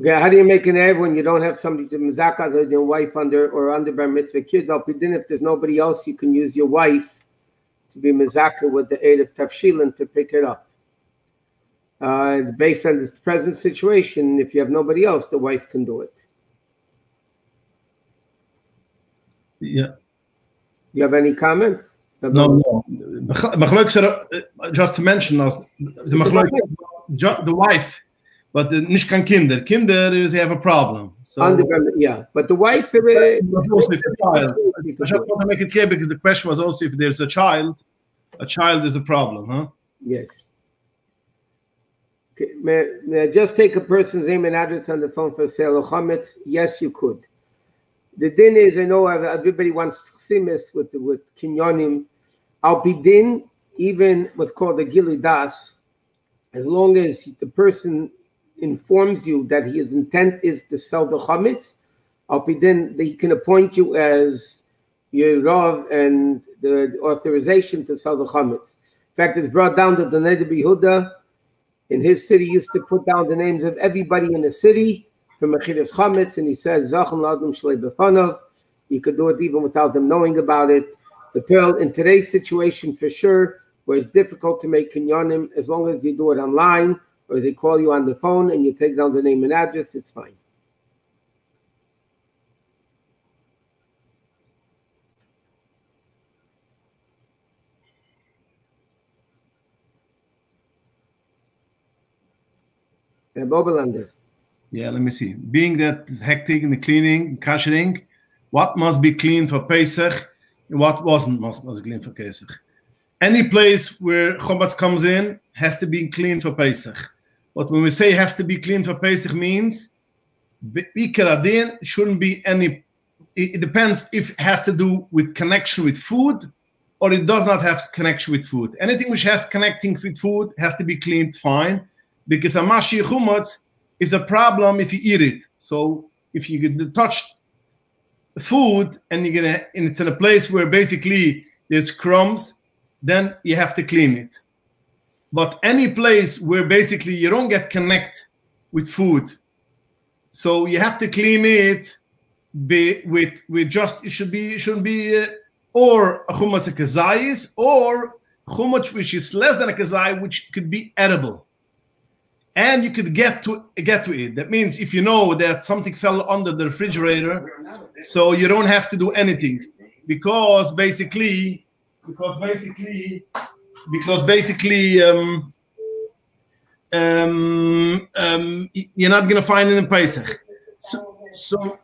Yeah, how do you make an Erev when you don't have somebody to mezaka other than your wife under bar mitzvah kids? If there's nobody else, you can use your wife to be mezaka with the aid of tafshilin to pick it up. Based on this present situation, if you have nobody else, the wife can do it. Yeah. You have any comments? No. Just to mention, the wife, but nicht kein Kinder. Kinder have a problem. So yeah, but the wife also if a child. I just want to make it clear because the question was also if there's a child is a problem, huh? Yes. Okay. May I just take a person's name and address on the phone for sale of chametz? Yes, you could. The din is, I know everybody wants chsimis with kinyonim. Al bidin, even what's called the gilui das, as long as the person informs you that his intent is to sell the chametz, al bidin, he can appoint you as your rav and the authorization to sell the chametz. In fact, it's brought down to the Neder Yehuda. In his city, used to put down the names of everybody in the city for mechiras chametz, and he says, "Zachem la'adam shlei b'fanav." You could do it even without them knowing about it. The pearl in today's situation, for sure, where it's difficult to make kinyonim, as long as you do it online or they call you on the phone and you take down the name and address, it's fine. Yeah, let me see. Being that it's hectic in the cleaning, kashering, what must be clean for Pesach and what must be clean for Pesach? Any place where chometz comes in has to be clean for Pesach. But when we say has to be clean for Pesach means Ikar shouldn't be any. It depends if it has to do with connection with food or it does not have connection with food. Anything which has connecting with food has to be cleaned fine, because a mashi chometz is a problem if you eat it. So if you get touched food and it's in a place where basically there's crumbs, then you have to clean it. But any place where basically you don't get connect with food, so you have to clean it with just, it shouldn't be or a chumash a kazayis or chumash which is less than a kazai, which could be edible. And you could get to it. That means if you know that something fell under the refrigerator, so you don't have to do anything, because basically you're not gonna find it in Pesach. So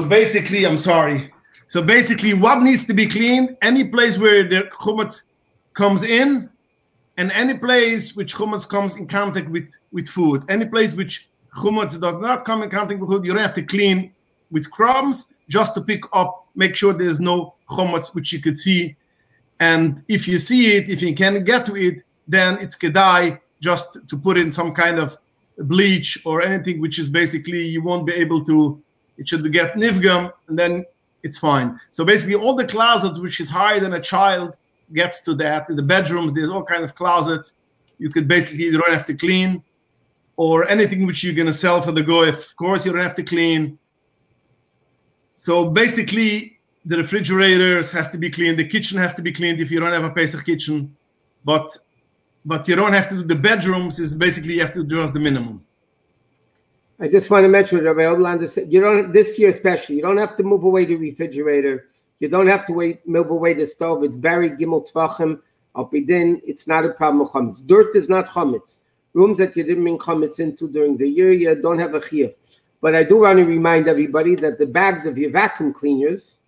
basically, I'm sorry. So basically, what needs to be cleaned? Any place where the chumash comes in, and any place which chumash comes in contact with food. Any place which chumash does not come in contact with food, you don't have to clean with crumbs, just to pick up, make sure there's no chumash which you could see. And if you see it, if you can get to it, then it's kedai just to put in some kind of bleach or anything which is basically you won't be able to, it should get nifgam, and then it's fine. So basically all the closets which is higher than a child gets to that. In the bedrooms, there's all kind of closets. You could basically, you don't have to clean, or anything which you're going to sell for the goy, of course, you don't have to clean. So basically, the refrigerators has to be cleaned. The kitchen has to be cleaned if you don't have a Pesach kitchen. But you don't have to do the bedrooms. Is basically you have to do just the minimum. I just want to mention what Rabbi Odlander said. You don't, this year especially, you don't have to move away the refrigerator. You don't have to move away the stove. It's buried gimel tvachim. Al pidin, it's not a problem with chametz. Dirt is not chametz. Rooms that you didn't bring chametz into during the year, you don't have a chiyuv. But I do want to remind everybody that the bags of your vacuum cleaners,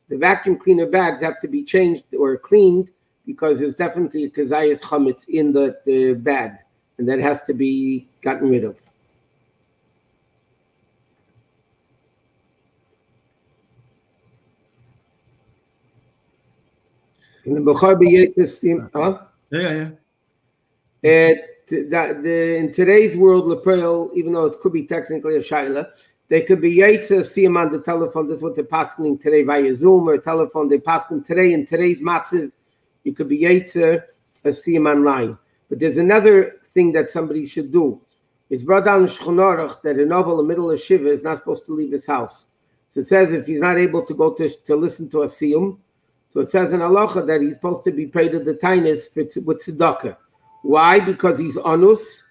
the vacuum cleaner bags have to be changed or cleaned, because there's definitely a kazayas chametz in the bag, and that has to be gotten rid of. In the Bukhar B'Yetis, in today's world, Leprel, even though it could be technically a shaila, they could be Yetzah, see him on the telephone. This is what they're passing today via Zoom or telephone. They pass them today in today's matziv. You could be Yetzah, see him online. But there's another thing that somebody should do. It's brought down in Shulchan Aruch that a novel in the middle of Shiva is not supposed to leave his house. So it says if he's not able to go to listen to a siyum, so it says in halacha that he's supposed to be paid at the tainis with tzedakah. Why? Because he's anus,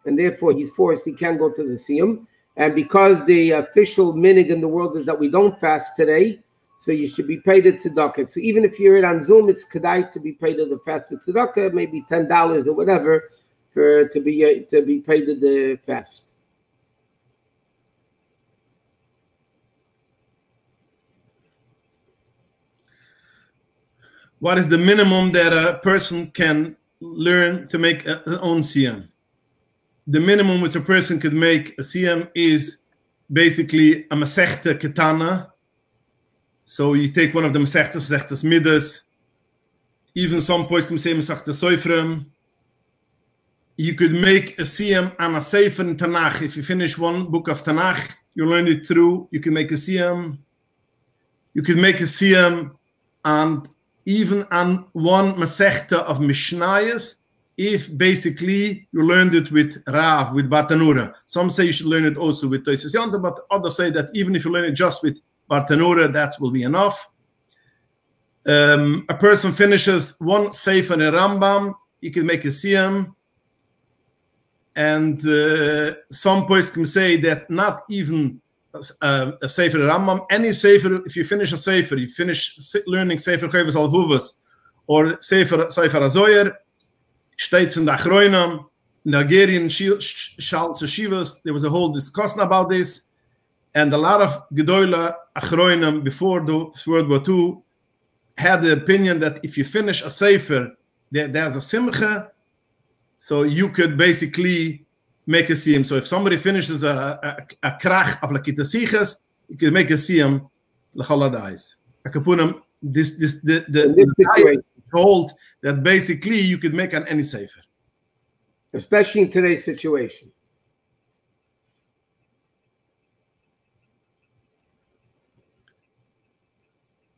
and therefore he's forced, he can't go to the siyum. And because the official minig in the world is that we don't fast today, so you should be paid at tzedakah. So even if you're on Zoom, it's kedai to be paid at the fast with tzedakah, maybe $10 or whatever, to be paid at the fast. What is the minimum that a person can learn to make an own siyam? The minimum which a person could make a siyam is basically a masechta ketana. So you take one of the masechtas midas. Even some poskim say masechta soifrim. You could make a siyam on a sefer in Tanakh. If you finish one book of Tanakh, you learn it through. You can make a siyam. You could make a siyam and even on one masechta of Mishnayos, if basically you learned it with Rav, with Bartanura. Some say you should learn it also with Tosfos Yontif, but others say that even if you learn it just with Bartanura, that will be enough. A person finishes one sefer in a Rambam, he can make a siyam. And some poskim say that not even a sefer Rambam, any sefer, if you finish a sefer, you finish learning sefer Chovos Halevuvos or sefer Azoyer, steht von der Achroinam, in the Algerian Shivas, there was a whole discussion about this, and a lot of Gedola Achroinam before the World War II had the opinion that if you finish a sefer, there's a simcha, so you could basically make a siyam. So if somebody finishes a krach of Lakita Sichas, you can make a siyam l'chaladais. Akapunim, the hold that basically you could make on any sefer. Especially in today's situation.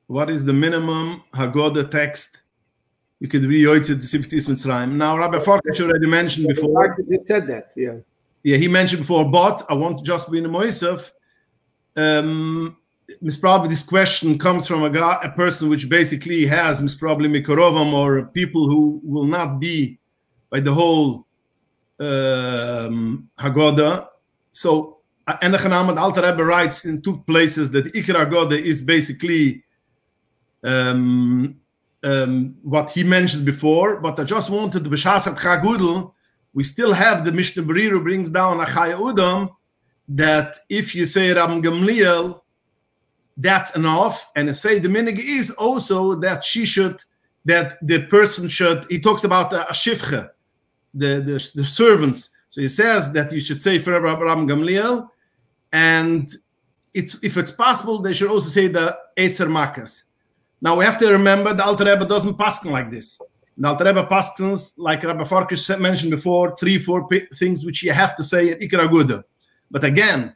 What is the minimum Haggadah text you could read Yotzei to Siftis Mitzrayim? Now, Rabbi Farkash already mentioned before. He said that, yeah. Yeah, he mentioned before, but I want to just be in the Moisef. Probably this question comes from a person which basically has probably Mikorovam or people who will not be by the whole Haggadah. So, Enochem Ahmad Alter Rebbe writes in two places that Ikar Haggadah is basically what he mentioned before, but I just wanted the B'shasat Chagudel. We still have the Mishnah Berurah who brings down a Chaya Udam that if you say Rabban Gamliel, that's enough. And to say the minig is also that that the person should, he talks about a shivcha, the servants. So he says that you should say for Rabban Gamliel, and if it's possible, they should also say the Eser Makas. Now we have to remember the Alter Rebbe doesn't paskin like this. The Alter Rebbe paskins, like Rabbi Farkash mentioned before, 3-4 things which you have to say in Ikar Haggadah. But again,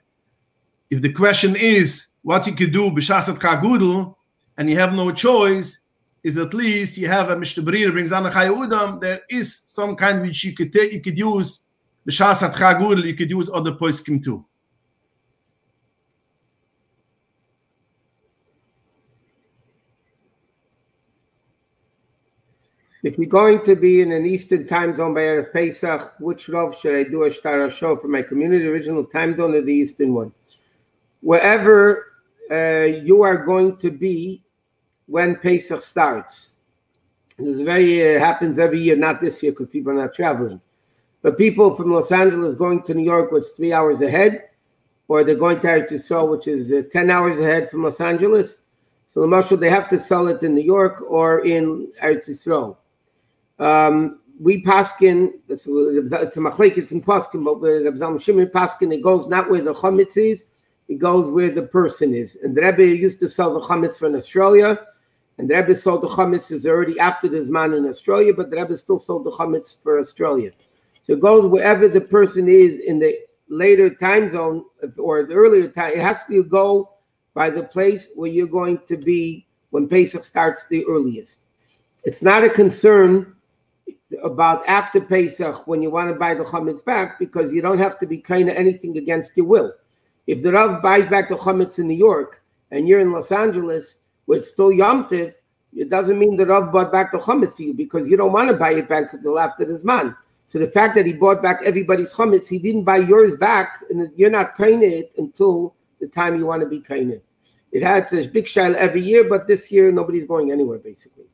if the question is what you could do b'shasat Chagudel, and you have no choice, is at least you have a Mishnah Berurah brings down a Chaya Udam. There is some kind which you could take, you could use b'shasat Chagudel, you could use other poskim too. If you're going to be in an Eastern time zone by Erev Pesach, which Rav should I do a Shtar show for my community? Original time zone or the Eastern one? Wherever you are going to be when Pesach starts. This happens every year, not this year because people are not traveling. But people from Los Angeles going to New York, which is 3 hours ahead, or they're going to Eretz Yisrael, which is 10 hours ahead from Los Angeles. So the Mashal, they have to sell it in New York or in Eretz Yisrael. We paskin, it's a machlekes in paskin, but with Reb Zalman Shimon paskin, it goes not where the chametz is, it goes where the person is. And the Rebbe used to sell the chametz from Australia, and the Rebbe sold the chametz is already after this man in Australia, but the Rebbe still sold the chametz for Australia. So it goes wherever the person is in the later time zone or the earlier time. It has to go by the place where you're going to be when Pesach starts the earliest. It's not a concern. about after Pesach when you want to buy the chametz back, because you don't have to be kind of anything against your will. If the Rav buys back the chametz in New York and you're in Los Angeles where it's still Yom Tov, it doesn't mean the Rav bought back the chametz for you because you don't want to buy it back until after the Zman. So the fact that he bought back everybody's chametz, he didn't buy yours back, and you're not kind of it until the time you want to be kind of. It had a big shayla every year, but this year nobody's going anywhere basically.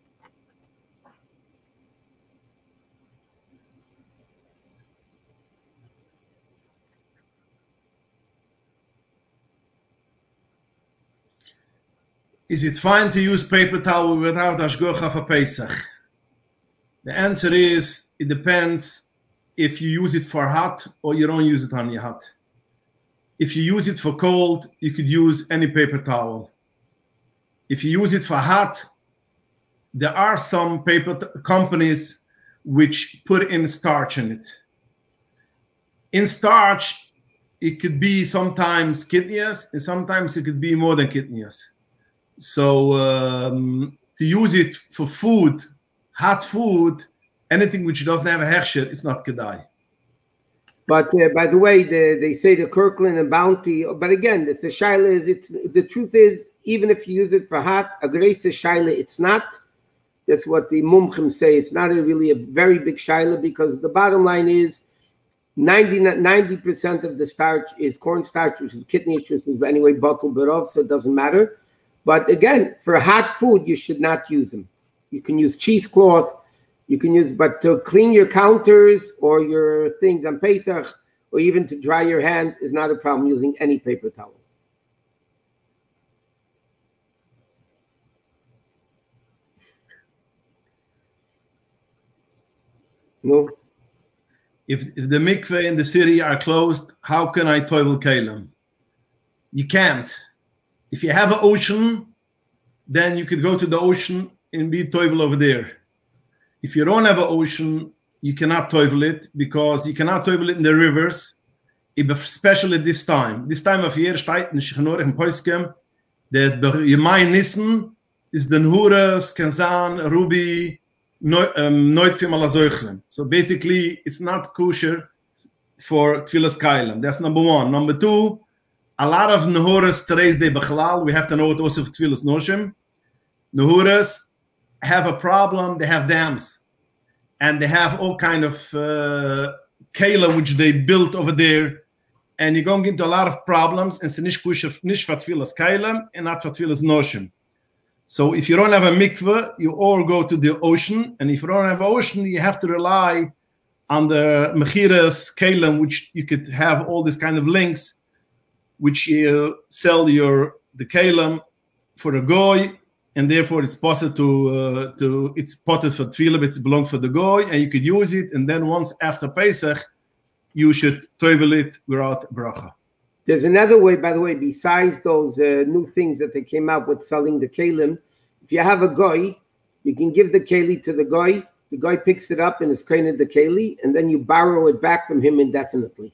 Is it fine to use paper towel without hashgacha for Pesach? The answer is, it depends if you use it for hot or you don't use it on your hot. If you use it for cold, you could use any paper towel. If you use it for hot, there are some paper companies which put in starch in it. In starch, it could be sometimes kidneys, and sometimes it could be more than kidneys. So to use it for food, hot food, anything which doesn't have a hechsher, it's not kedai. But by the way, they say the Kirkland and Bounty. But again, it's a shaila. The truth is, even if you use it for hot, a grace shaila, it's not. That's what the mumchim say. It's not really a very big shaila, because the bottom line is 90% of the starch is cornstarch, which is kidney, which is anyway bottled barov, so it doesn't matter. But again, for hot food, you should not use them. You can use cheesecloth, you can use, but to clean your counters or your things on Pesach, or even to dry your hands, is not a problem using any paper towel. No. If the mikveh in the city are closed, how can I toivel kelim? You can't. If you have an ocean, then you could go to the ocean and be toivel over there. If you don't have an ocean, you cannot toivel it, because you cannot toivel it in the rivers, especially this time. This time of year, steht in Shechanor in Poiskem, that Yemai Nissen is the Nhuras, Kenzan, Ruby, Neutfim ala. So basically, it's not kosher for Tfilas Kailam. That's number one. Number two, a lot of Nehuras Teres de Bechlal, we have to know it also for Tfilas Noshim. Nehuras have a problem, they have dams. And they have all kind of keilim which they built over there. And you're going into a lot of problems, and it's nish for Tfilas Kailam and not for Tfilas Noshim. So if you don't have a mikveh, you all go to the ocean. And if you don't have an ocean, you have to rely on the mechiras keilim, which you could have all these kind of links, which you sell the keilim for the goy, and therefore it's possible it's potted for tefillah, but it belongs for the goy, and you could use it. And then once after Pesach, you should toivel it without bracha. There's another way, by the way, besides those new things that they came out with selling the kelim. If you have a goy, you can give the keli to the goy. The guy picks it up and is kind of the keli, and then you borrow it back from him indefinitely.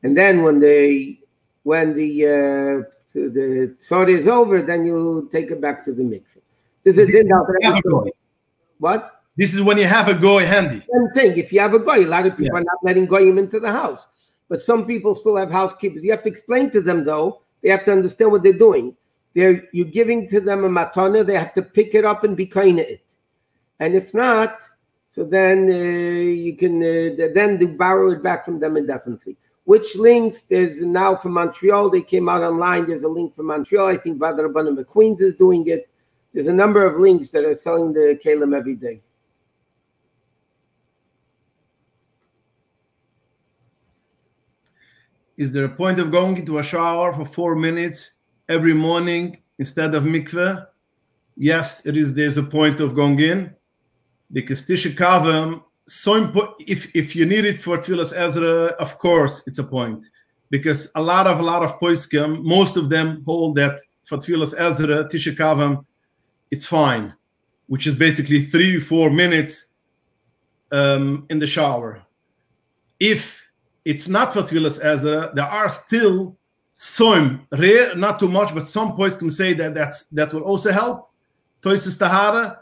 And then when the tzara is over, then you take it back to the mikveh. What? This is when you have a goy handy. Same thing. If you have a goy, a lot of people are not letting goyim into the house. But some people still have housekeepers. You have to explain to them, though. They have to understand what they're doing. You're giving to them a matana. They have to pick it up and be kind of it. And if not, so then you can then borrow it back from them indefinitely. Which links? There's now from Montreal. They came out online. There's a link from Montreal. I think Vadar Rabbanim McQueen's is doing it. There's a number of links that are selling the kelim every day. Is there a point of going into a shower for 4 minutes every morning instead of mikveh? Yes, it is. There's a point of going in, because Tisha Kavim, if you need it for Tfilas Ezra, of course it's a point, because a lot of poskim, most of them hold that for Tfilas Ezra, Tisha Kavim, it's fine, which is basically 3-4 minutes in the shower. If it's not for Tfilas Ezra, there are still some rare, not too much, but some points can say that will also help Toisus Tahara,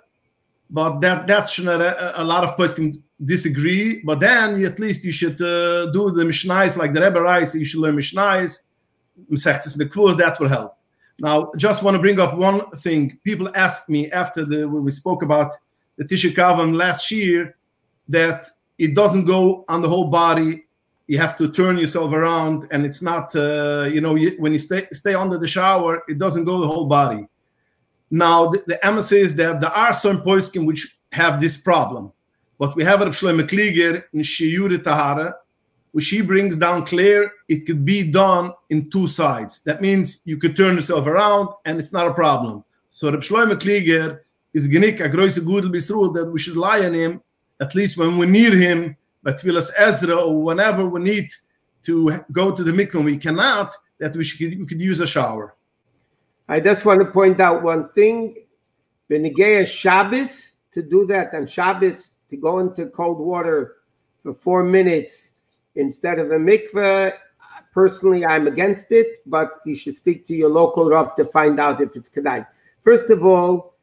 but that's a lot of points disagree, but then at least you should do the Mishnais like the Rebbe writes. You should learn Mishnais, Mesechtes Mekvus. That will help. Now, just want to bring up one thing. People asked me after when we spoke about the Tisha Kavim last year that it doesn't go on the whole body. You have to turn yourself around, and it's not, when you stay under the shower, it doesn't go the whole body. Now, the Emma says that there are some poskim which have this problem, but we have Reb Shlomo Klieger in Shiur Tahara, which he brings down clear. It could be done in two sides. That means you could turn yourself around, and it's not a problem. So Reb Shlomo Klieger is genik a große Gudel Bisrul that we should lie on him, at least when we need him, but Tfilas Ezra, or whenever we need to go to the mikvah, we cannot, that we could use a shower. I just want to point out one thing. Benegea Shabbos, to do that on Shabbos, to go into cold water for 4 minutes instead of a mikveh, personally, I'm against it, but you should speak to your local Rav to find out if it's kedai. First of all,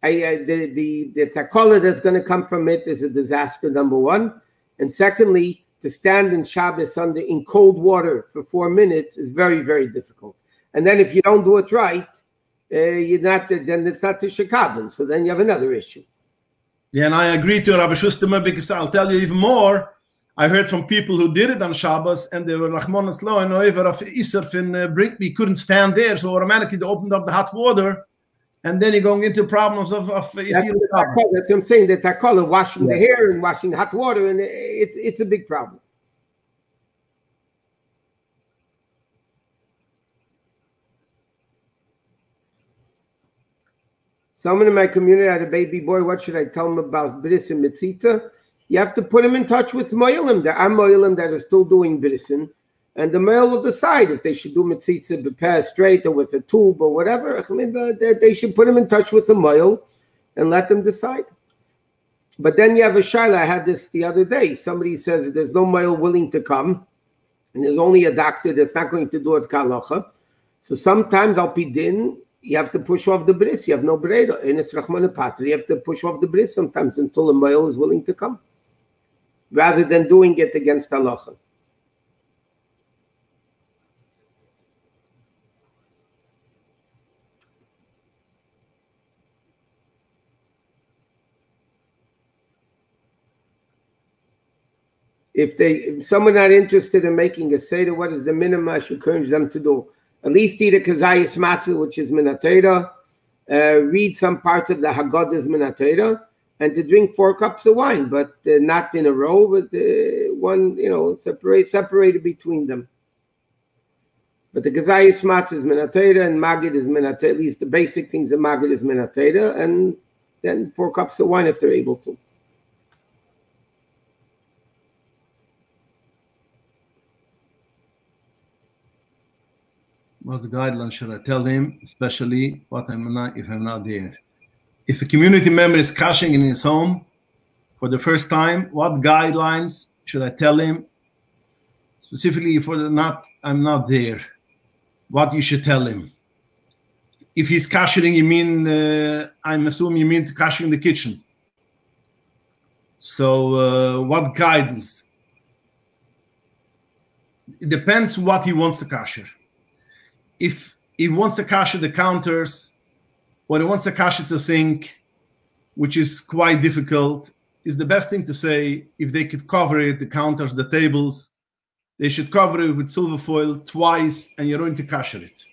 the takola that's going to come from it is a disaster, number one. And secondly, to stand in Shabbos in cold water for 4 minutes is very, very difficult. And then if you don't do it right, then it's not Tisha Kavim. So then you have another issue. Yeah, and I agree to Rabbi Schusterman, because I'll tell you even more. I heard from people who did it on Shabbos, and they were Rachmanas Lo and over of Isser and we couldn't stand there, so automatically they opened up the hot water, and then you're going into problems of that's what I'm saying. The takola, washing the hair and washing hot water, and it's a big problem. Someone in my community had a baby boy. What should I tell him about bris and mitzita? You have to put him in touch with mo'ilim. There are mo'ilim that are still doing brisin, and the mo'il will decide if they should do mitzita b'peh straight or with a tube or whatever. I mean, they should put him in touch with the mo'il and let them decide. But then you have a shaila. I had this the other day. Somebody says there's no mo'il willing to come, and there's only a doctor that's not going to do it kalacha. So sometimes al pi din, you have to push off the bris. You have no breda. In it's Rachmana Patri, you have to push off the bris sometimes until a male is willing to come, rather than doing it against halacha. If someone not interested in making a seder, what is the minimum I should encourage them to do? At least eat a kazayas matzah, which is minatera, read some parts of the Haggadah's minatera, and to drink 4 cups of wine, but not in a row, but one, separated between them. But the kazayas matzah is minatera, and magid is minatera. At least the basic things of magid is minatera, and then 4 cups of wine if they're able to. What's the guideline should I tell him, especially if I'm not there? If a community member is kashing in his home for the first time, what guidelines should I tell him, specifically for I'm not there? What you should tell him? If he's kashing, you mean I'm assuming you mean to kashing in the kitchen. So what guidance? It depends what he wants to kasher. If he wants to kasher the counters, or he wants to kasher the sink, which is quite difficult, is the best thing to say, if they could cover it, the counters, the tables, they should cover it with silver foil twice, and you're going to kasher it.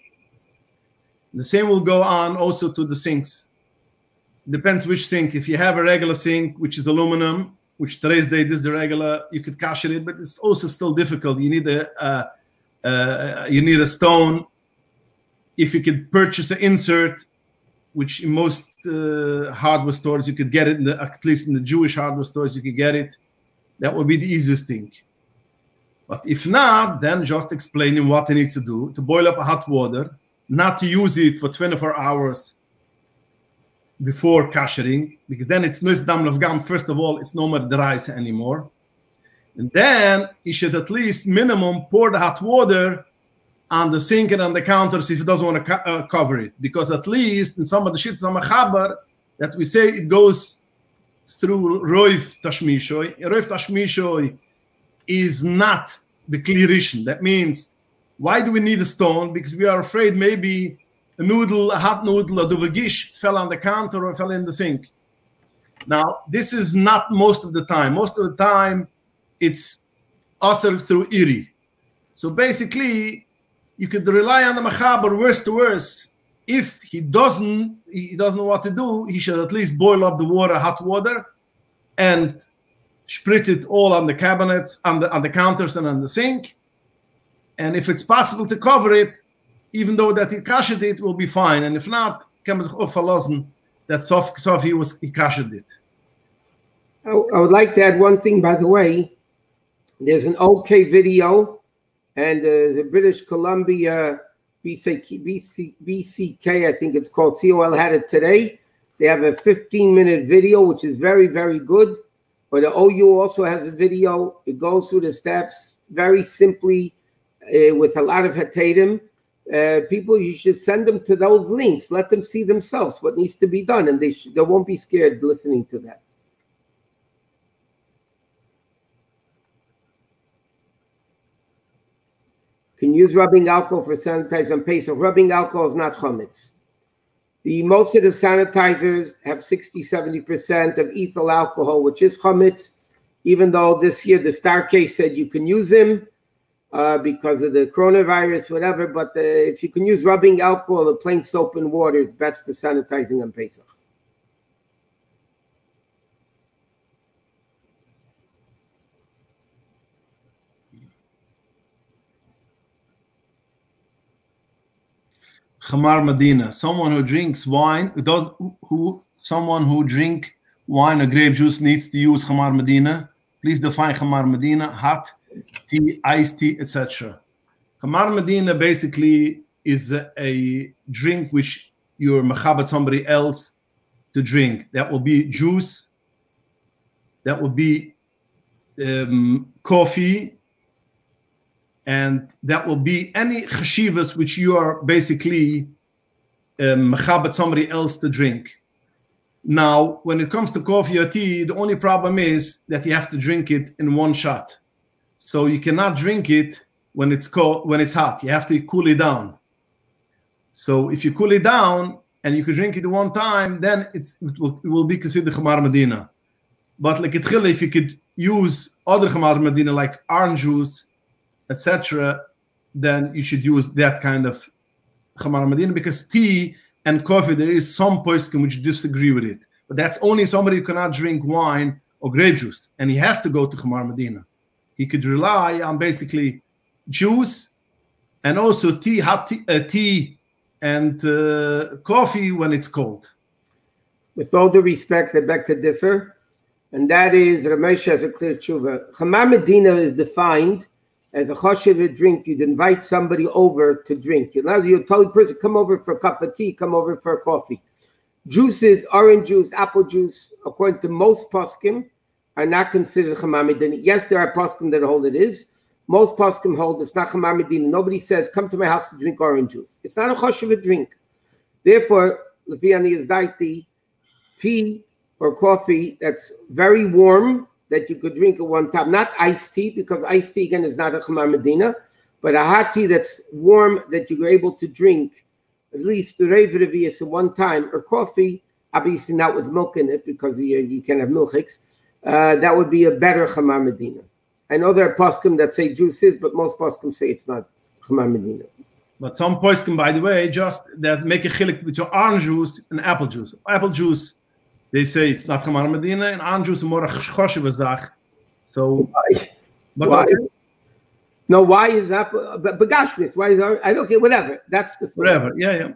The same will go on also to the sinks. Depends which sink. If you have a regular sink, which is aluminum, which today's date is the regular, you could kasher it, but it's also still difficult. You need a stone. If you could purchase an insert, which in most hardware stores you could get it, at least in the Jewish hardware stores you could get it, that would be the easiest thing. But if not, then just explain him what he needs to do, to boil up a hot water, not to use it for 24 hours before kashering, because then it's nis dam levgam. First of all, it's no more deraisa anymore. And then you should at least minimum pour the hot water on the sink and on the counters if he doesn't want to cover it, because at least in some of the shits on Machaber that we say it goes through Roif Tashmishoy. Roif Tashmishoy is not the clearishin. That means, why do we need a stone? Because we are afraid maybe a noodle, a hot noodle, a duvagish fell on the counter or fell in the sink. Now, this is not most of the time. Most of the time, it's usher through iri. So basically, you could rely on the machaber worse to worse. If he doesn't know what to do, he should at least boil up the water, hot water, and spritz it all on the cabinets, on the counters and on the sink. And if it's possible to cover it, even though that he kashed it, will be fine. And if not, can man sich auch verlassen that Sof he kashed it. I would like to add one thing, by the way. There's an OK video, and there's a British Columbia BCK, I think it's called, COL had it today. They have a 15-minute video, which is very, very good. But the OU also has a video. It goes through the steps very simply with a lot of hatadim. People, you should send them to those links. Let them see themselves what needs to be done, and they won't be scared listening to that. Can use rubbing alcohol for sanitizer on Pesach. Rubbing alcohol is not chametz. Most of the sanitizers have 60-70% of ethyl alcohol, which is chametz. Even though this year the Star Case said you can use them because of the coronavirus, whatever. But if you can use rubbing alcohol or plain soap and water, it's best for sanitizing on Pesach. Chamar Medina, someone who drinks wine, someone who drink wine or grape juice needs to use Chamar Medina. Please define Chamar Medina, hot tea, iced tea, etc. Chamar Medina basically is a drink which you're mechabat somebody else to drink. That will be juice, that will be coffee, and that will be any cheshivas which you are basically mechabat somebody else to drink. Now, when it comes to coffee or tea, the only problem is that you have to drink it in one shot. So you cannot drink it when it's cold, when it's hot. You have to cool it down. So if you cool it down and you can drink it at one time, then it will be considered Chamar Medina. But like if you could use other Chamar Medina like orange juice, etc., then you should use that kind of Chamar Medina, because tea and coffee, there is some poskim which disagree with it. But that's only somebody who cannot drink wine or grape juice, and he has to go to Chamar Medina. He could rely on basically juice and also tea, hot tea and coffee when it's cold. With all due respect, I beg to differ, and that is, Ramesh has a clear tshuva. Chamar Medina is defined as a choshev drink. You'd invite somebody over to drink. You tell the person, come over for a cup of tea, come over for a coffee. Juices, orange juice, apple juice, according to most poskim, are not considered Chamar Medina. Yes, there are poskim that hold it is. Most poskim hold it's not Chamar Medina. Nobody says, come to my house to drink orange juice. It's not a choshev drink. Therefore, Lefiani is daiti, tea or coffee that's very warm, that you could drink at one time, not iced tea, because iced tea again is not a Chamar Medina, but a hot tea that's warm that you're able to drink at least the Reiv Revius at one time, or coffee, obviously not with milk in it because you can have milchiks. That would be a better Chamar Medina. I know there are poskim that say juices, but most poskim say it's not Chamar Medina. But some poskim, by the way, just that make a chilik between orange juice and apple juice. Apple juice, they say it's not Chamar Medina, and orange juice is more a choshev zach. So, but why? Okay. No, why is that? But Gashmis, why is that? I don't care, whatever. That's the story. Whatever, yeah.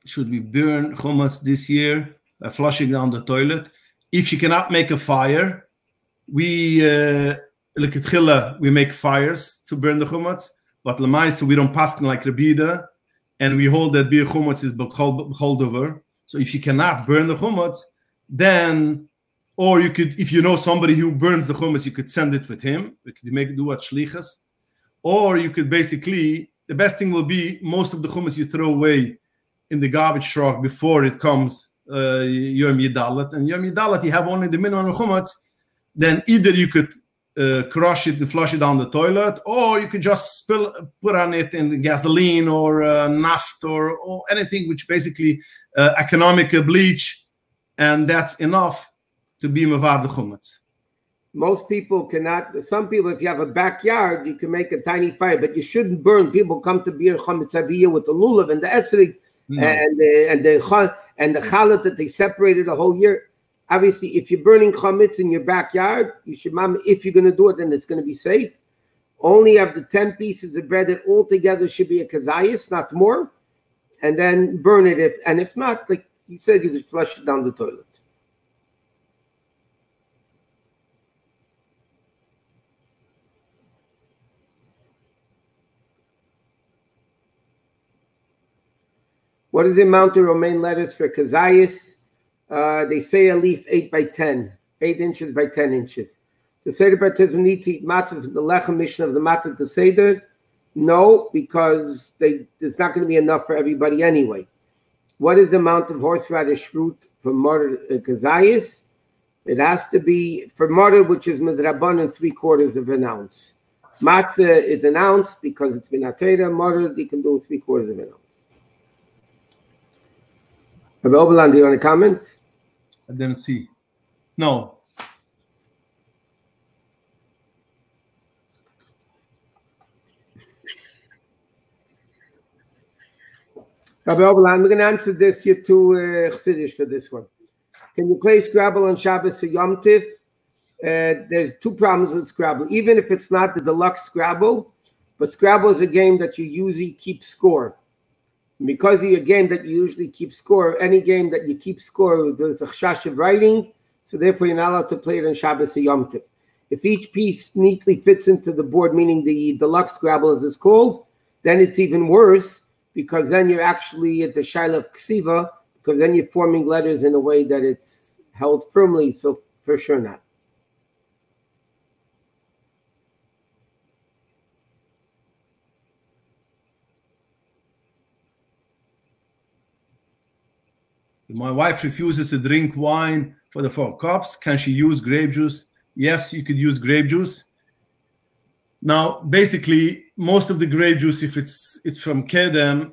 Should we burn chumash this year by flushing down the toilet? If you cannot make a fire, we make fires to burn the chumash, but lemaisa we don't pass like Rebida, and we hold that bir chumash is b'chol dover. So if you cannot burn the chumash, then Or you could, if you know somebody who burns the hummus, you could send it with him. You could do a shlichus. Or you could basically, the best thing will be most of the hummus you throw away in the garbage truck before it comes Yom Yedalet. And Yom Yedalet, you have only the minimum of hummus. Then either you could crush it and flush it down the toilet, or you could just put on it in gasoline or naft or anything which basically economic bleach, and that's enough to be mevar the chumetz. Most people cannot. Some people, if you have a backyard, you can make a tiny fire, but you shouldn't burn. People come to beer chametz aviyah with the lulav and the esrig and the chalat that they separated the whole year. Obviously, if you're burning chametz in your backyard, you should, if you're going to do it, then it's going to be safe. Only have the 10 pieces of bread that altogether should be a kazayas, not more, and then burn it. If not, like you said, you could flush it down the toilet. What is the amount of romaine lettuce for kazayas? They say a leaf 8 by 10, 8 inches by 10 inches. The Seder participants need to eat matzah from the lechem mission of the matzah to Seder. No, because there's not going to be enough for everybody anyway. What is the amount of horseradish root for mortar kazayas? It has to be for mortar, which is midrabanan 3/4 of an ounce. Matzah is an ounce because it's been atera. Mortar, you can do 3/4 of an ounce. Rabbi Oberland, do you want to comment? I didn't see. No. Rabbi Oberland, we're going to answer this. You're too chassidish for this one. Can you play Scrabble on Shabbos or Yom Tiv? There's two problems with Scrabble. Even if it's not the deluxe Scrabble, but Scrabble is a game that you usually keep score. Because of a game that you usually keep score, any game that you keep score, there's a chash of writing, so therefore you're not allowed to play it on Shabbos or Yom Tov. If each piece neatly fits into the board, meaning the deluxe Scrabble as it's called, then it's even worse, because then you're actually at the shaila of ksiva, because then you're forming letters in a way that it's held firmly, so for sure not. My wife refuses to drink wine for the 4 cups. Can she use grape juice? Yes, you could use grape juice. Now, basically, most of the grape juice, if it's from Kedem,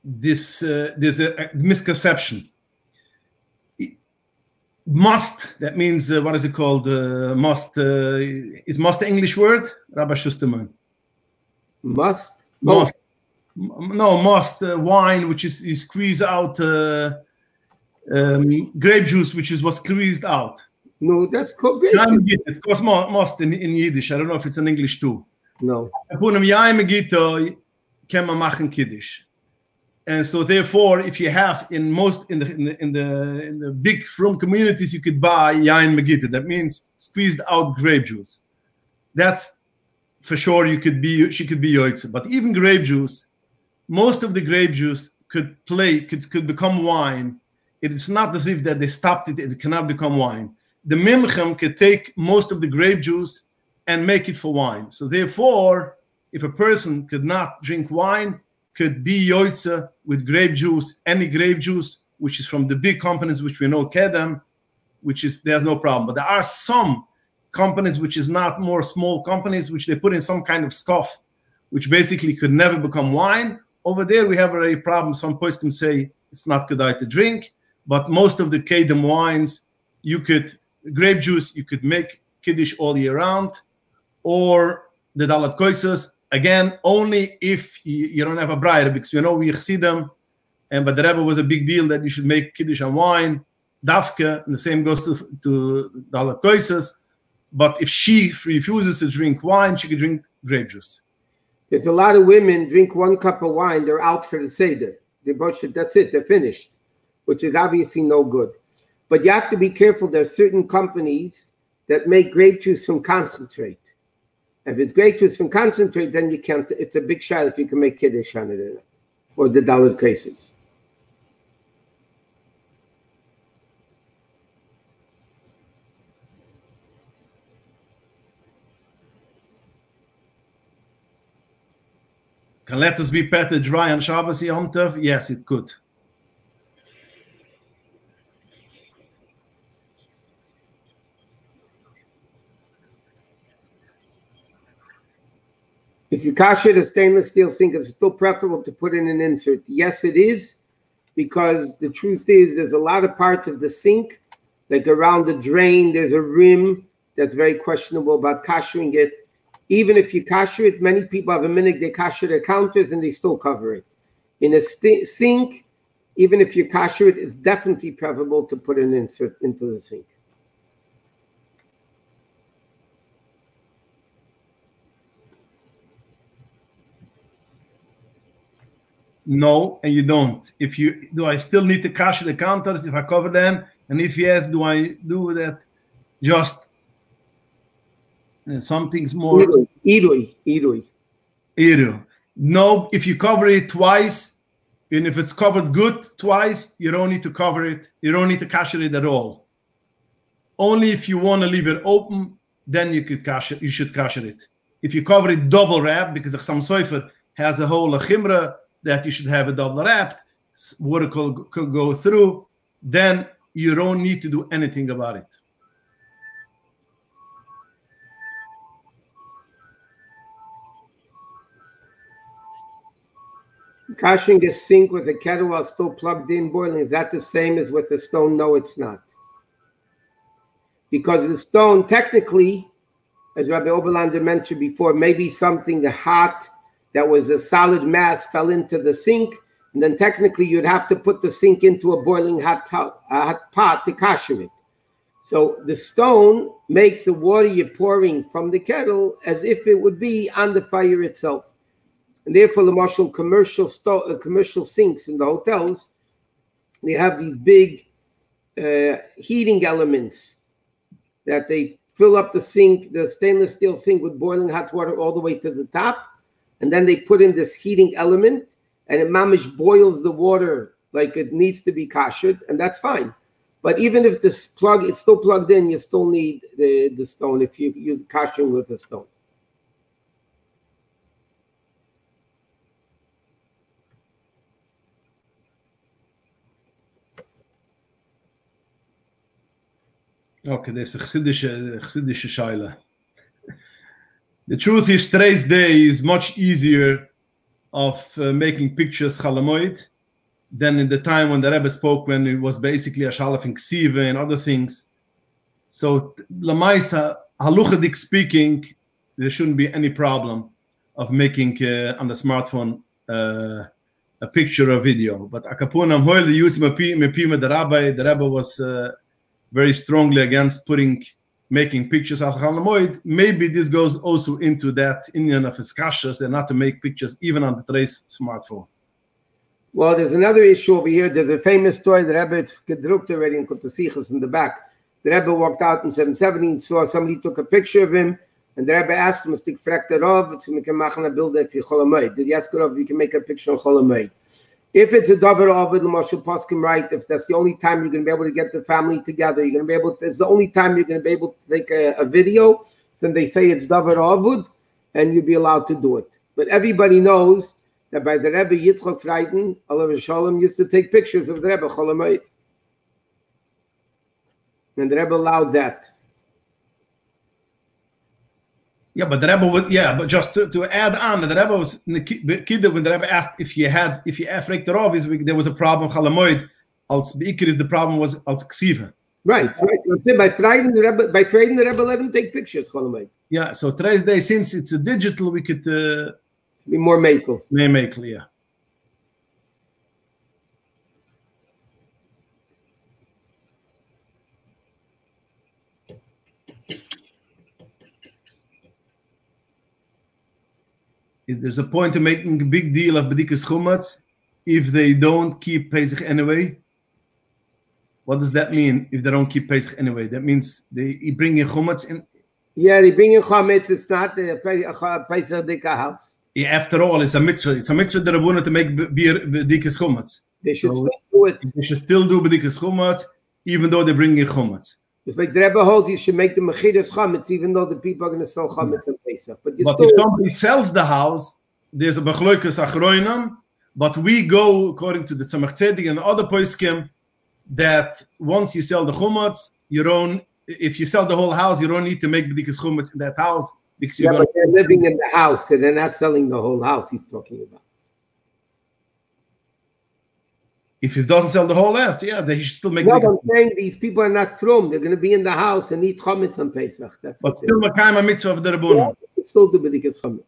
there's a misconception. Must, that means, what is it called? Must, is must the English word? Rabbi Schusterman. Must? Must. No, must wine, which is you squeeze out grape juice, which was squeezed out. No, that's called grape juice. It's called must in Yiddish. I don't know if it's in English too. No. And so therefore, if you have in the big from communities, you could buy yain megita. That means squeezed out grape juice. That's for sure. She could be yoitza. But even grape juice, most of the grape juice could become wine. It is not as if that they stopped it. It cannot become wine. The mimchem could take most of the grape juice and make it for wine. So therefore, if a person could not drink wine, could be yoitza with grape juice, any grape juice, which is from the big companies, which we know Kedem, there's no problem. But there are some companies which is not more small companies, which they put in some kind of scoff, which basically could never become wine. Over there, we have already a problem. Some posts can say it's not good to drink, but most of the Kedem wines, grape juice, you could make Kiddush all year round, or the Dalat Koises, again, only if you don't have a bride, because we see them, but the Rebbe was a big deal that you should make Kiddush and wine, Dafke, and the same goes to Dalat Koises, but if she refuses to drink wine, she could drink grape juice. There's a lot of women drink 1 cup of wine, they're out for the Seder. That's it, they're finished, which is obviously no good. But you have to be careful. There are certain companies that make grape juice from concentrate. If it's grape juice from concentrate, then you can't, it's a big shot if you can make Kiddush on it, or the Dalet cases. Can lettuce be patted dry on Shabbos Yom Tov? Yes, it could. If you kasher the stainless steel sink, it's still preferable to put in an insert. Yes, it is, because the truth is there's a lot of parts of the sink, like around the drain, there's a rim that's very questionable about kashering it. Even if you kasher it, many people have a minute, they kasher their counters and they still cover it. In a sink, even if you kasher it, it's definitely preferable to put an insert into the sink. No, and you don't. If you do, I still need to kasher the counters if I cover them, and if yes, do I do that? Just something's more. Irui. No, if you cover it twice, and if it's covered good twice, you don't need to cover it. You don't need to kasher it at all. Only if you want to leave it open, then you could kasher. You should kasher it. If you cover it double wrap, because the Chassam Sofer has a whole chimra that you should have it double wrapped, water could go through, then you don't need to do anything about it. Kashering a sink with a kettle while still plugged in boiling, is that the same as with the stone? No, it's not. Because the stone, technically, as Rabbi Oberlander mentioned before, maybe something hot that was a solid mass fell into the sink, and then technically you'd have to put the sink into a boiling hot pot to kasher it. So the stone makes the water you're pouring from the kettle as if it would be on the fire itself. And therefore, the marshal commercial sinks in the hotels, they have these big heating elements that they fill up the sink, the stainless steel sink, with boiling hot water all the way to the top. And then they put in this heating element, and it mamish boils the water like it needs to be kashered, and that's fine. But even if this it's still plugged in, you still need the stone if you use kashering with the stone. Okay, there's a chassidische shaila. The truth is, today's day is much easier of making pictures chalamoid than in the time when the Rebbe spoke, when it was basically a shalaf in ksiva and other things. So, lamaisa, haluchadik speaking, there shouldn't be any problem of making on the smartphone a picture or video. But akapunam hoil the yutz mepima the Rebbe was very strongly against making pictures of Chalamoid. Maybe this goes also into that Indian of his kashas, and not to make pictures even on the today's smartphone. Well, there's another issue over here. There's a famous story that Rebbe gedrucked already in Kotasichas in the back. The Rebbe walked out in 770, saw somebody took a picture of him, and the Rebbe asked him, did you ask Rav if you can make a picture of Cholamoid? If it's a davar ovid, l'mashal poskim, right? If that's the only time you're going to be able to get the family together, you're going to be able to, it's the only time you're going to be able to take a video, then they say it's davar ovid, and you'll be allowed to do it. But everybody knows that by the Rebbe Yitzchak Freiden, Alav Shalom, used to take pictures of the Rebbe Cholamoid. And the Rebbe allowed that. Yeah, but the Rebbe was, but just to add on, the Rebbe was kid when the Rebbe asked if you afreked the Rav, there was a problem Chalamoid. Als Beikir, the problem was als Ksiva. Right. By Friday the Rebbe let him take pictures Chalamoid. Yeah, so today's day, since it's a digital, we could be more makel. Yeah. Is there's a point to making a big deal of Bedikas Chumatz if they don't keep Pesach anyway? What does that mean if they don't keep Pesach anyway? That means they bring in Chumatz in? Yeah, they bring in Chumatz. It's not a Pesach Dika house. Yeah, after all, it's a mitzvah. It's a mitzvah that Rabuna to make Bedikas Chumatz. They should still do it. They should still do Bedikas Chumatz even though they bring in Chumatz. It's like the Rebbe holds you should make the mechidas chametz, even though the people are going to sell chametz and Pesach. But if somebody sells the house, there's a Bechloikus Achroinam, but we go according to the Tzemach Tzedek and other poskim that once you sell the chumatz, if you sell the whole house, you don't need to make b'dikas chumatz in that house because you're but they're living in the house, so they're not selling the whole house. He's talking about. If he doesn't sell the whole house, yeah, they should still make. No, I'm saying these people are not from. They're going to be in the house and eat chametz on Pesach. But still, makayim a mitzvah of the Rabbanim. Yeah, still do b'dikas chametz.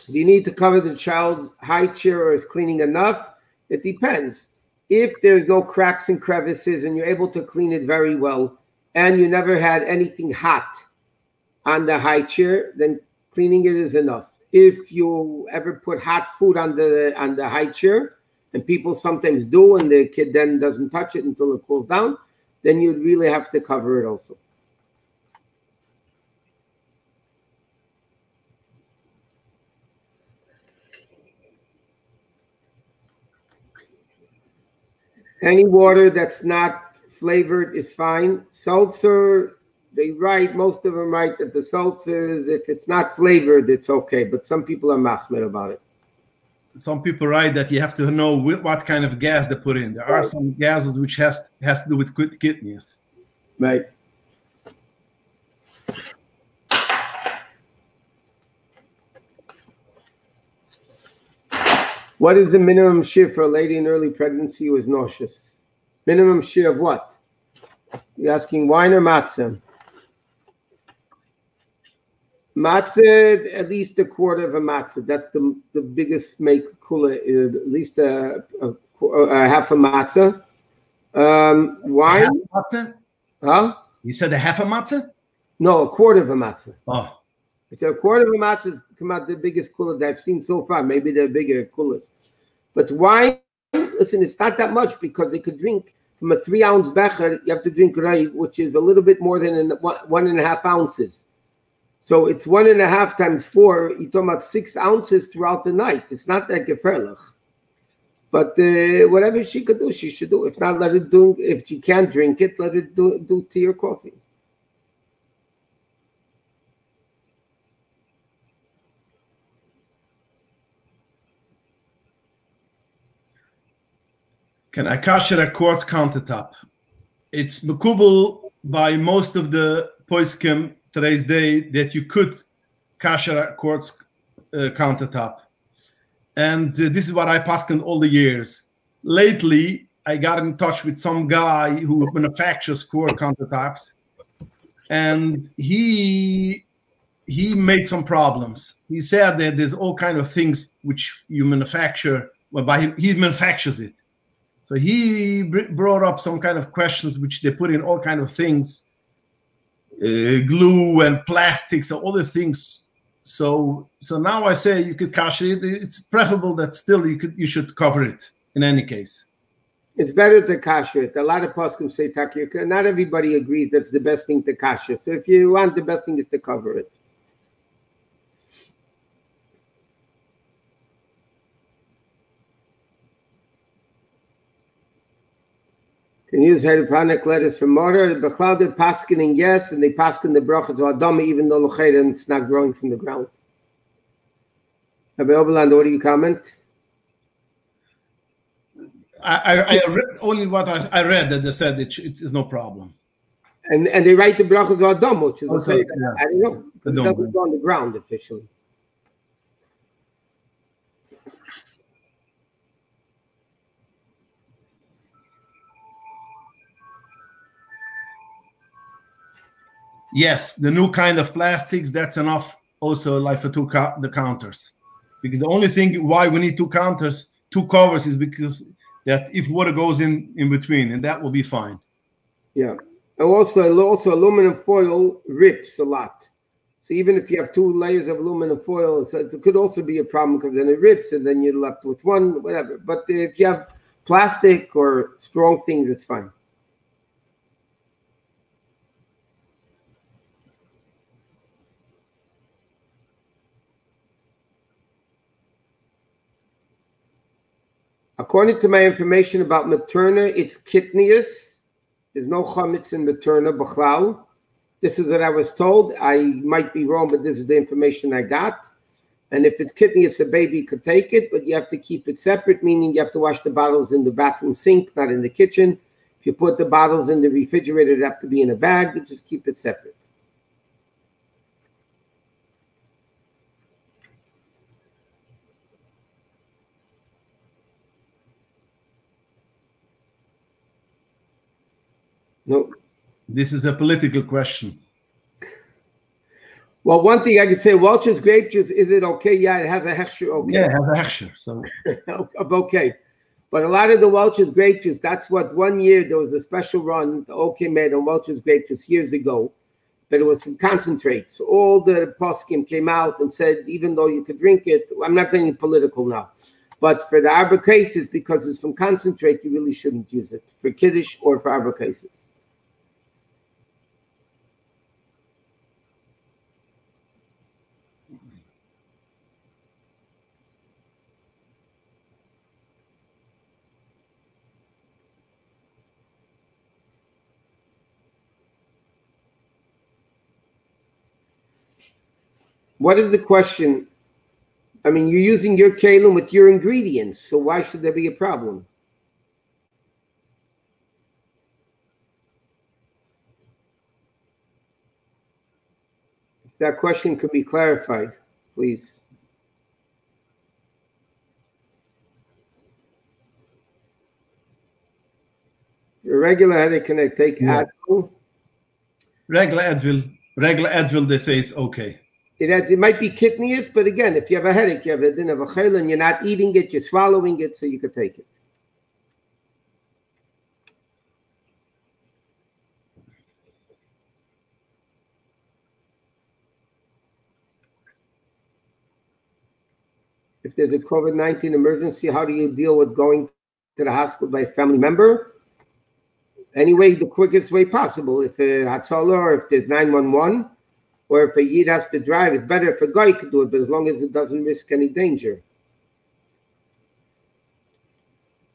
Do you need to cover the child's high chair or is cleaning enough? It depends. If there's no cracks and crevices and you're able to clean it very well and you never had anything hot on the high chair, then cleaning it is enough. If you ever put hot food on the high chair, and people sometimes do, and the kid then doesn't touch it until it cools down, then you'd really have to cover it also. Any water that's not flavored is fine. Seltzer, they write, most of them write that the seltzers, if it's not flavored, it's okay. But some people are machmir about it. Some people write that you have to know what kind of gas they put in. There are some gases which has to do with good kidneys. Right. What is the minimum shear for a lady in early pregnancy who is nauseous? Minimum shear of what? You're asking wine or matzah? Matzah, at least a quarter of a matzah. That's the biggest make kula, at least a half a matzah. Wine? Half a matzah? Huh? You said a half a matzah? No, a quarter of a matzah. Oh. It's a quarter of a matzah has come out the biggest kula that I've seen so far. Maybe they're bigger kulas. But wine, listen, it's not that much because they could drink from a 3-ounce becher, you have to drink rei, which is a little bit more than 1.5 ounces. So it's 1.5 times 4. You're talking about 6 ounces throughout the night. It's not that gefährlich. But whatever she could do, she should do. If not, let it do. If she can't drink it, let it do tea or coffee. Can I kasher a quartz countertop? It's mekubel by most of the poskim today's day that you could kasher a quartz countertop. And this is what I paskin all the years. Lately, I got in touch with some guy who manufactures quartz countertops, and he made some problems. He said that there's all kind of things which you manufacture, he manufactures it. So he brought up some kind of questions which they put in all kind of things, glue and plastics and other things. So now I say you could kasher it. It's preferable that still you should cover it in any case. It's better to kasher it. A lot of poskim say takir. Not everybody agrees that's the best thing to kasher. So if you want, the best thing is to cover it. Can use hydroponic lettuce for mortar. The Bechlal did paskening, yes, and they pasken the brachas or adama, even though l'chayden it's not growing from the ground. Rabbi Oberland, what do you comment? I read only what I read that they said it is no problem. And they write the brachas or adama, which is okay, yeah. I don't know, because it doesn't go on the ground officially. Yes, the new kind of plastics, that's enough also like for the counters. Because the only thing why we need two covers is because that if water goes in between, and that will be fine. Yeah. And also aluminum foil rips a lot. So even if you have 2 layers of aluminum foil, so it could also be a problem because then it rips and then you're left with one, whatever. But if you have plastic or strong things, it's fine. According to my information about materna, it's kitnius. There's no chametz in materna, b'chlal. This is what I was told. I might be wrong, but this is the information I got. And if it's kidneys, a baby could take it, but you have to keep it separate, meaning you have to wash the bottles in the bathroom sink, not in the kitchen. If you put the bottles in the refrigerator, they have to be in a bag, but just keep it separate. No. This is a political question. Well, one thing I can say, Welch's grape juice, is it okay? Yeah, it has a hechsher. Okay. Yeah, it has a hechsher. So okay. But a lot of the Welch's grape juice, that's what 1 year there was a special run, the OK made on Welch's grape juice years ago, but it was from concentrate. So all the poskim came out and said, even though you could drink it, I'm not getting political now, but for the Arbor cases, because it's from concentrate, you really shouldn't use it for Kiddush or for Arbor cases. What is the question? I mean, you're using your kelim with your ingredients, so why should there be a problem? If that question could be clarified, please. Your regular headache, can I take Advil? Regular Advil, they say it's okay. It might be kidneys, but again, if you have a headache, you have a din of a chayla, and you're not eating it, you're swallowing it, so you could take it. If there's a COVID-19 emergency, how do you deal with going to the hospital by a family member? Anyway, the quickest way possible. If Hatzalah, or if there's 911, or if a Yid has to drive, it's better if a guy could do it, but as long as it doesn't risk any danger.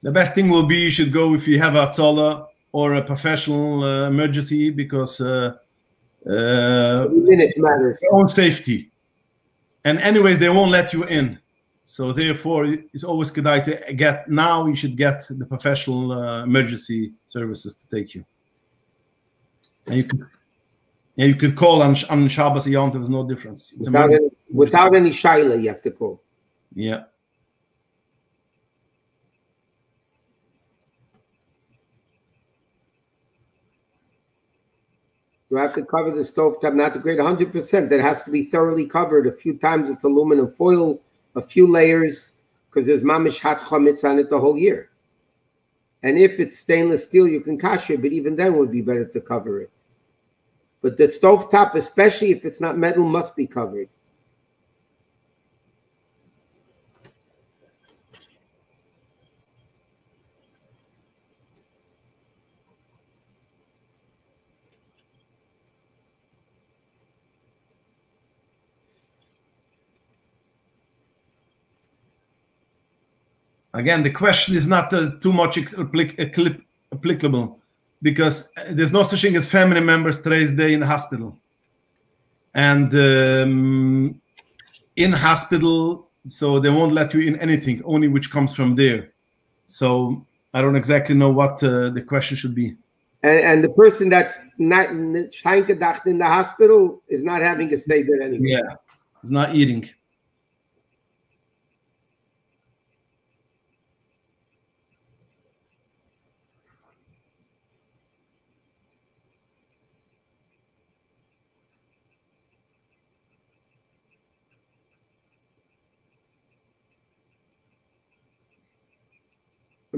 The best thing will be you should go if you have a Hatzalah or a professional emergency, because every minute matters. Your own safety. And anyways, they won't let you in. So therefore, it's always good to get, now you should get the professional emergency services to take you. And you could call on Shabbos and Yom Tov, there's no difference. Without any shaila, you have to call. Yeah. You have to cover the stovetop, not the grade 100%. That has to be thoroughly covered. A few times it's aluminum foil, a few layers, because there's mamish hot chametz on it the whole year. And if it's stainless steel, you can kasher, but even then it would be better to cover it. But the stovetop, especially if it's not metal, must be covered. Again, the question is not too much applicable, because there's no such thing as family members today's day in the hospital. And in hospital, so they won't let you in anything, only which comes from there. So I don't exactly know what the question should be. And the person that's not in the hospital is not having a stay there anyway. Yeah, it's not eating.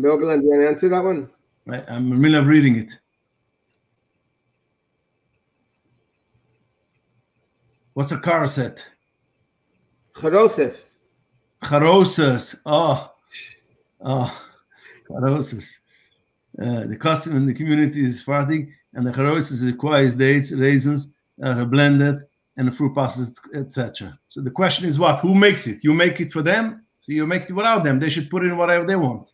Oberland, do you want to answer that one? I'm in the middle of reading it. What's a caroset? Charoses. Charoses. Charoses. The custom in the community is farting, and the charoses requires dates, raisins that are blended, and the fruit passes, etc. So the question is what? Who makes it? You make it for them, so you make it without them. They should put in whatever they want.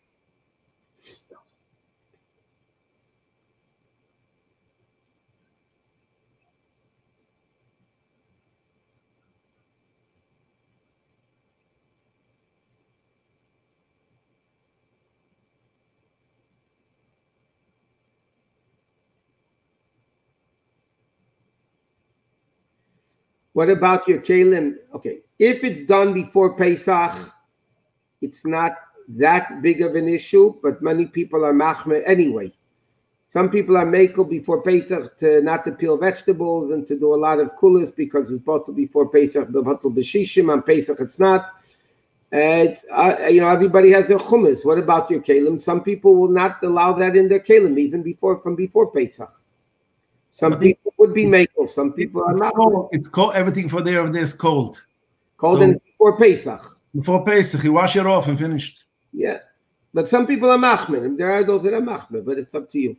What about your kelim? Okay, if it's done before Pesach, it's not that big of an issue, but many people are machmer anyway. Some people are makel before Pesach to not to peel vegetables and to do a lot of kulas because it's bottled before Pesach, bottled b'shishim. On Pesach it's not. It's everybody has their chumas. What about your kelim? Some people will not allow that in their kelim even from before Pesach. Some people would be makel. Some people are not. It's cold. Everything for there is cold. Cold and before Pesach. Before Pesach, you wash it off and finished. Yeah, but some people are machmer, and there are those that are machmer. But it's up to you.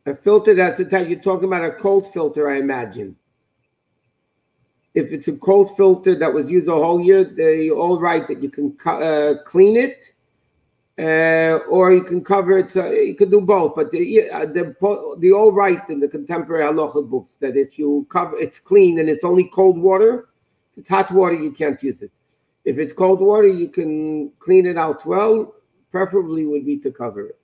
A filter that's the type you're talking about, a cold filter, I imagine. If it's a cold filter that was used the whole year, they're all right that you can clean it, or you can cover it. You can do both, but the all right in the contemporary halacha books that if you cover it's clean and it's only cold water, if it's hot water you can't use it. If it's cold water, you can clean it out well. Preferably would be to cover it.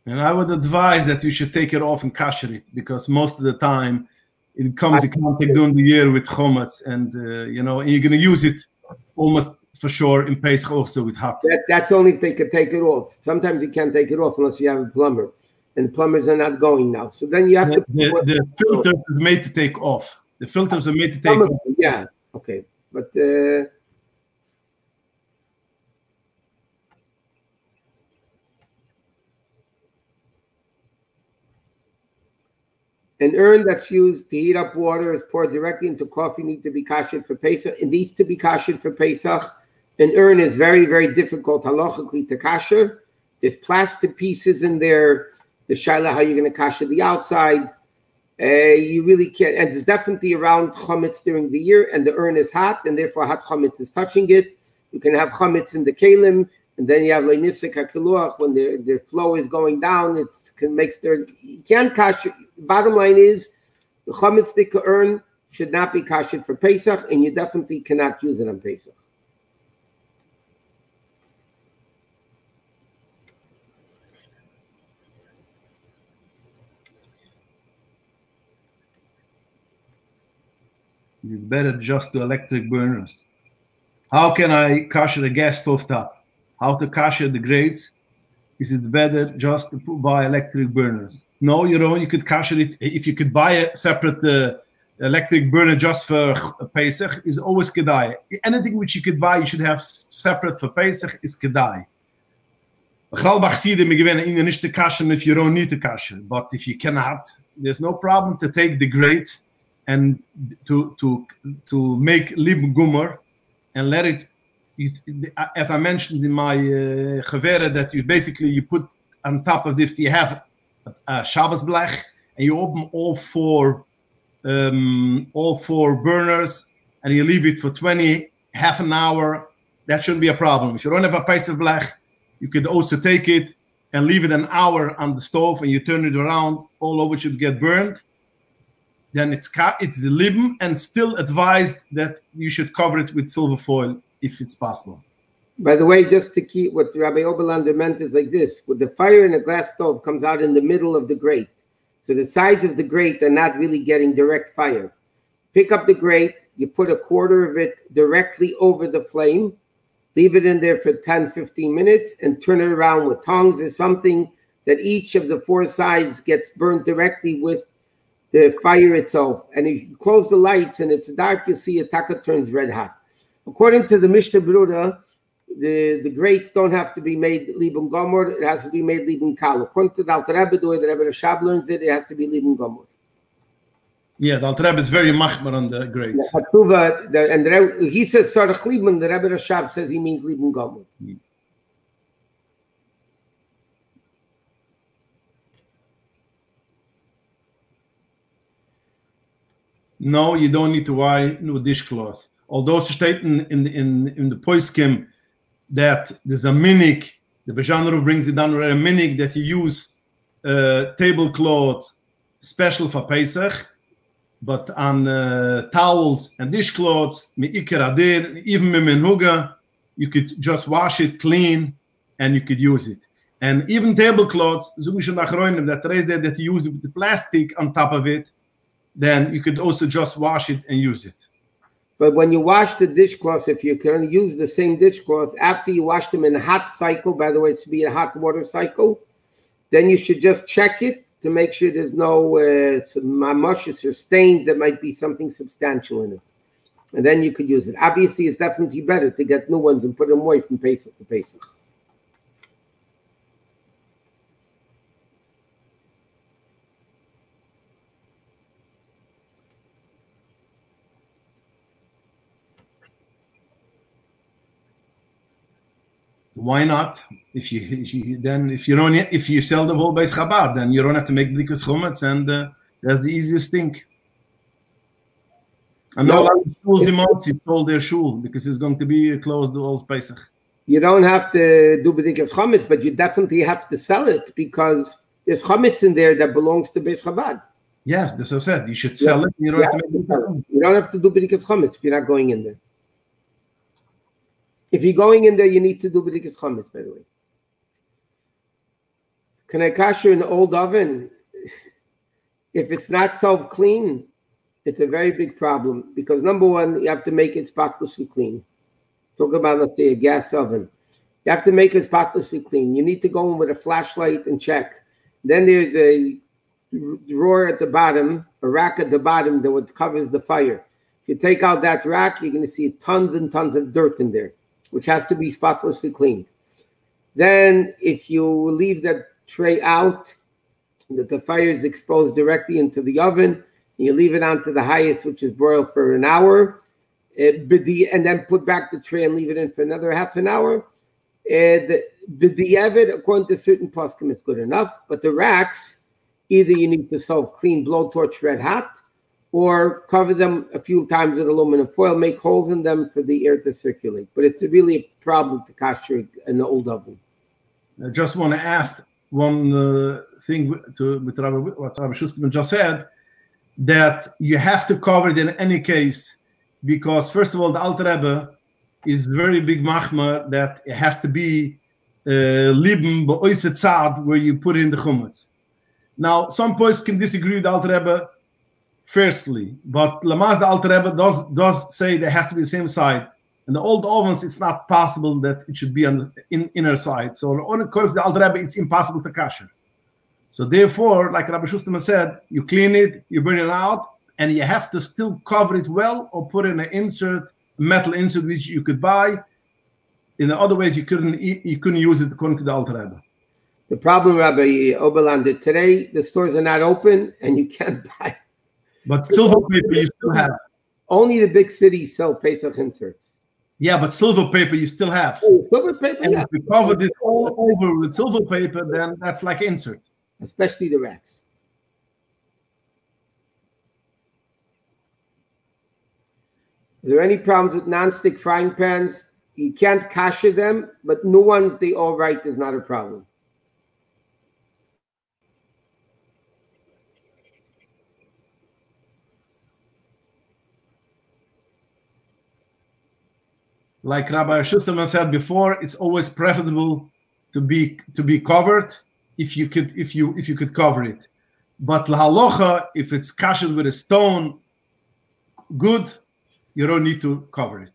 And I would advise that you should take it off and kasher it, because most of the time it comes in contact during the year with chometz, and and you're going to use it almost for sure in Pesach also with hot. That's only if they could take it off. Sometimes you can't take it off unless you have a plumber, and plumbers are not going now. So then you have to. The filter is made to take off. The filters are made to take off. Yeah. Okay, but. An urn that's used to heat up water is poured directly into coffee. Need to be kashed for Pesach. It needs to be kashed for Pesach. An urn is very, very difficult halachically to kasher. There's plastic pieces in there. The shaila how you're going to kasher the outside. You really can't. And it's definitely around chametz during the year, and the urn is hot, and therefore hot chametz is touching it. You can have chametz in the kelim, and then you have leinifsek hakiluach when the flow is going down. It makes you can't kasher. Bottom line is, the chametz stika urn should not be kashed for Pesach, and you definitely cannot use it on Pesach. Is it better just to electric burners? How can I kasher a gas stove top? How to kasher the grates? Is it better just to buy electric burners? No, you could kasher it. If you could buy a separate electric burner just for Pesach, is always kedai. Anything which you could buy, you should have separate for Pesach, is kedai. If you don't need to kasher, but if you cannot, there's no problem to take the grate and to make lib gummer and let it. As I mentioned in my gevere, that you put on top of it, you have a Shabbos blech, and you open all four burners, and you leave it for half an hour. That shouldn't be a problem. If you don't have a Pesach blech, you could also take it and leave it an hour on the stove, and you turn it around, all over should get burned. Then it's the libm, and still advised that you should cover it with silver foil if it's possible. By the way, just to keep what Rabbi Oberlander meant is like this: with the fire in a glass stove comes out in the middle of the grate, so the sides of the grate are not really getting direct fire. Pick up the grate, you put a quarter of it directly over the flame, leave it in there for 10-15 minutes, and turn it around with tongs or something that each of the four sides gets burned directly with the fire itself. And if you close the lights and it's dark, you see a taka turns red hot. According to the Mishnah Berurah, the grates don't have to be made libun gomor. It has to be made libun kal. According to the Alter Rebbe, the way the Rebbe Rashab learns it, it has to be libun gomor. Yeah, the Alter Rebbe is very machmer on the grates. He says sarach libun. The Rebbe Rashab says he means libun gomor. No, you don't need to buy new dishcloth. Although it's stated in the Poiskim that there's a minik, the Bejanarov brings it down to a minik that you use tablecloths special for Pesach, but on towels and dishcloths, even memenhuga, you could just wash it clean and you could use it. And even tablecloths, that trays there that you use with the plastic on top of it, then you could also just wash it and use it. But when you wash the dishcloths, if you can use the same dishcloths after you wash them in a hot cycle, by the way, it should be a hot water cycle, then you should just check it to make sure there's no mamushes or stains that might be something substantial in it. And then you could use it. Obviously, it's definitely better to get new ones and put them away from Pesach to Pesach. Why not? If you sell the whole Beis Chabad, then you don't have to make blikas chumetz, and that's the easiest thing. I know a lot of schools in Monsey sold their shul because it's going to be closed all Pesach. You don't have to do blikas chumetz, but you definitely have to sell it because there's chumetz in there that belongs to Beis Chabad. Yes, that's what I said. You should sell it. You don't have to make blikas chumetz. You don't have to do blikas chumetz if you're not going in there. If you're going in there, you need to do blikas chumetz, by the way. Can I kasher an old oven? If it's not self-clean, it's a very big problem because number one, you have to make it spotlessly clean. Talk about, let's say, a gas oven. You have to make it spotlessly clean. You need to go in with a flashlight and check. Then there's a drawer at the bottom, a rack at the bottom that covers the fire. If you take out that rack, you're going to see tons and tons of dirt in there, which has to be spotlessly cleaned. Then if you leave that tray out, that the fire is exposed directly into the oven, you leave it on to the highest, which is broiled for an hour, and then put back the tray and leave it in for another half an hour. The diavad, according to certain poskim, is good enough, but the racks, either you need to self-clean, blowtorch red hot, or cover them a few times with aluminum foil, make holes in them for the air to circulate. But it's really a problem to kasher an old oven. I just want to ask one thing with what Rabbi Schusterman just said, that you have to cover it in any case, because first of all, the Alter Rebbe is very big machmer that it has to be liben b'oise tzad, where you put in the chumetz. Now, some points can disagree with the Alter Rebbe firstly, but Lamaz the Alter Rebbe does say there has to be the same side. In the old ovens, it's not possible that it should be on the inner side. So according to the Alter Rebbe, it's impossible to kasher. So therefore, like Rabbi Schusterman said, you clean it, you bring it out, and you have to still cover it well or put in an insert, metal insert, which you could buy. In the other ways, you couldn't use it according to the Alter Rebbe. The problem, Rabbi Oberlander, today the stores are not open and you can't buy. But silver paper you still have. Only the big cities sell Pesach inserts. Yeah, but silver paper you still have. Oh, silver paper, and yeah. If you covered it all over with silver paper, then that's like insert. Especially the racks. Are there any problems with non-stick frying pans? You can't kasher them, but new ones, they all right, is not a problem. Like Rabbi Schusterman said before, it's always preferable to be covered if you could cover it. But lahalocha, if it's kashed with a stone, good, you don't need to cover it.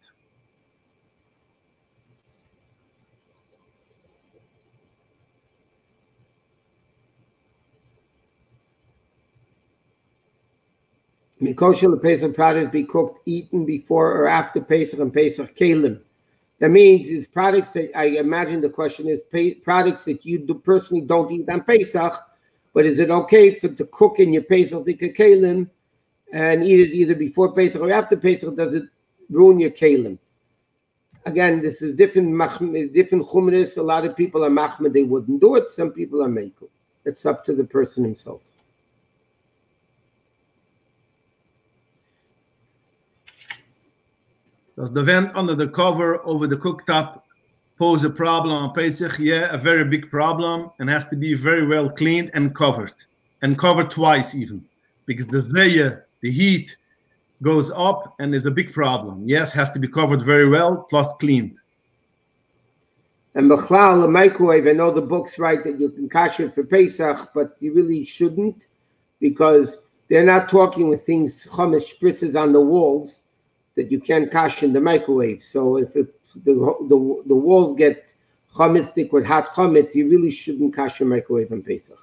May kosher Pesach products be cooked, eaten before or after Pesach and Pesach Kalim? That means it's products that, I imagine the question is products that you personally don't eat on Pesach, but is it okay to cook in your Pesach Kalim and eat it either before Pesach or after Pesach? Does it ruin your Kalim? Again, this is different chumras. A lot of people are machmed, they wouldn't do it. Some people are mekel. It's up to the person himself. Does the vent under the cover over the cooktop pose a problem on Pesach? Yeah, a very big problem, and has to be very well cleaned and covered twice even, because the zayah, the heat, goes up and is a big problem. Yes, has to be covered very well plus cleaned. And Bechlal, the microwave, I know the books write that you can kasher for Pesach, but you really shouldn't, because they're not talking with things, chametz spritzes on the walls, that you can't kasher in the microwave. So if the walls get chametz stick with hot chametz, you really shouldn't kasher microwave on Pesach.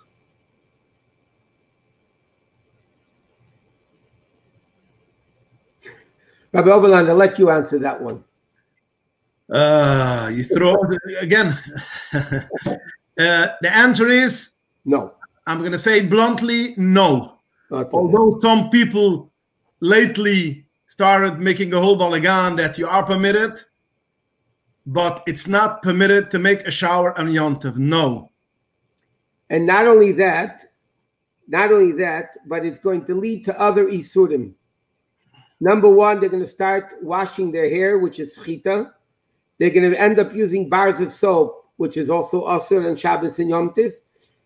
Rabbi Oberland, I'll let you answer that one. You throw again. The answer is no. I'm going to say it bluntly, no. Okay. Although some people lately started making a whole balagan that you are permitted, but it's not permitted to make a shower on Yom Tov. No. And not only that, but it's going to lead to other isurim. Number one, they're going to start washing their hair, which is chita. They're going to end up using bars of soap, which is also asur and Shabbos and Yom Tov.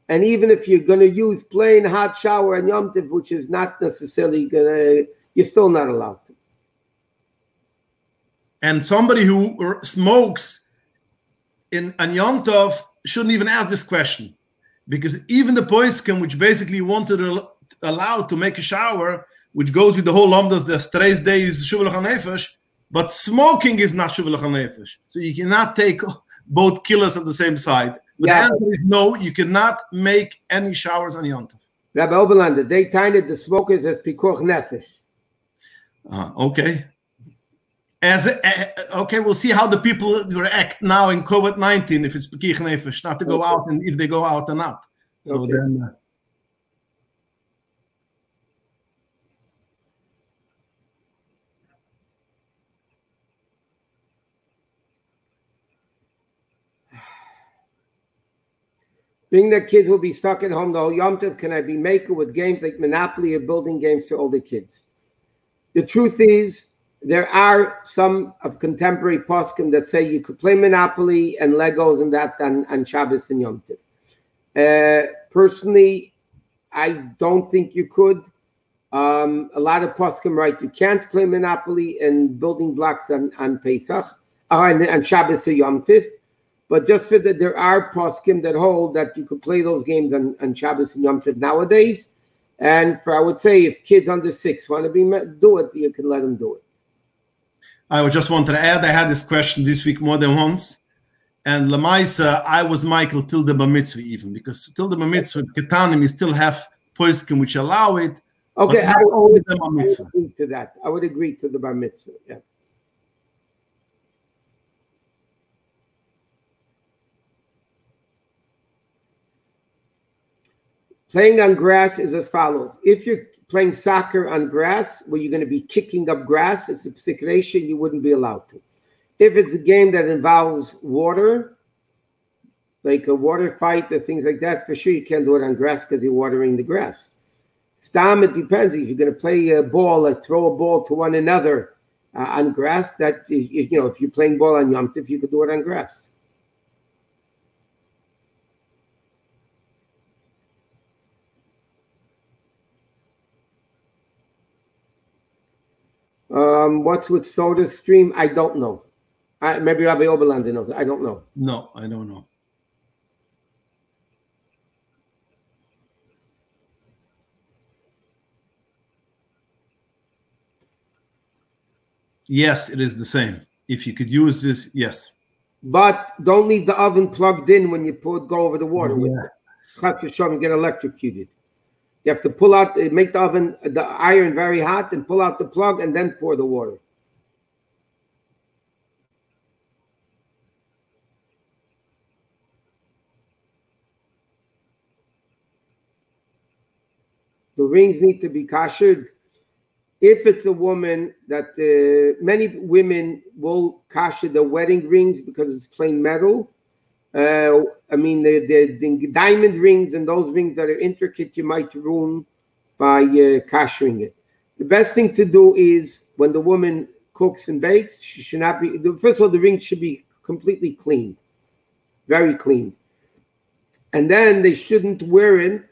And even if you're going to use plain hot shower and Yom Tov, which is not necessarily going to, you're still not allowed to. And somebody who smokes on Yom Tov shouldn't even ask this question, because even the poskim, which basically wanted to allow to make a shower, which goes with the whole lamdas, the today's day is shuvah l'chanefesh, but smoking is not shuvah l'chanefesh. So you cannot take both killers at the same side. But the answer is no, you cannot make any showers on Yom Tov. Rabbi Oberlander, they tended the smokers as pikuach nefesh. Okay. Okay, we'll see how the people react now in COVID-19, if it's pikuach nefesh, not to go out, and if they go out or not. So then... Being that kids will be stuck at home the whole Yom Tov, can I be maker with games like Monopoly or building games for older kids? The truth is, there are some of contemporary poskim that say you could play Monopoly and Legos and that on Shabbos and Yom Tov. Personally, I don't think you could. A lot of poskim write you can't play Monopoly and building blocks on Pesach, on Shabbos or Yom Tov. But just for that, there are poskim that hold that you could play those games on Shabbos and Yom Tov nowadays. And I would say, if kids under 6 want to do it, you can let them do it. I just wanted to add, I had this question this week more than once. And Lamaisa, I was Michael till the Bar Mitzvah even, because till the Bar Mitzvah, Ketanim, you still have poskim which allow it. Okay, I would agree to that. I would agree to the Bar Mitzvah, yeah. Playing on grass is as follows. If you're playing soccer on grass, where you're going to be kicking up grass, it's a psikration, you wouldn't be allowed to. If it's a game that involves water, like a water fight or things like that, for sure you can't do it on grass because you're watering the grass. Stam, it depends. If you're going to play a ball, like throw a ball to one another on grass, that, if you're playing ball on Yom Tov, you could do it on grass. What's with Soda Stream? I don't know. Maybe Rabbi Oberlander knows. I don't know. No, I don't know. Yes, it is the same. If you could use this, yes. But don't leave the oven plugged in when you go over the water. Yeah. You get electrocuted. You have to pull out, make the iron very hot, and pull out the plug, and then pour the water. The rings need to be kashered. If it's a woman that many women will kasher the wedding rings because it's plain metal. The diamond rings and those rings that are intricate, you might ruin by kashering it. The best thing to do is when the woman cooks and bakes, she should not be. First of all, the rings should be completely cleaned, very clean, and then they shouldn't wear it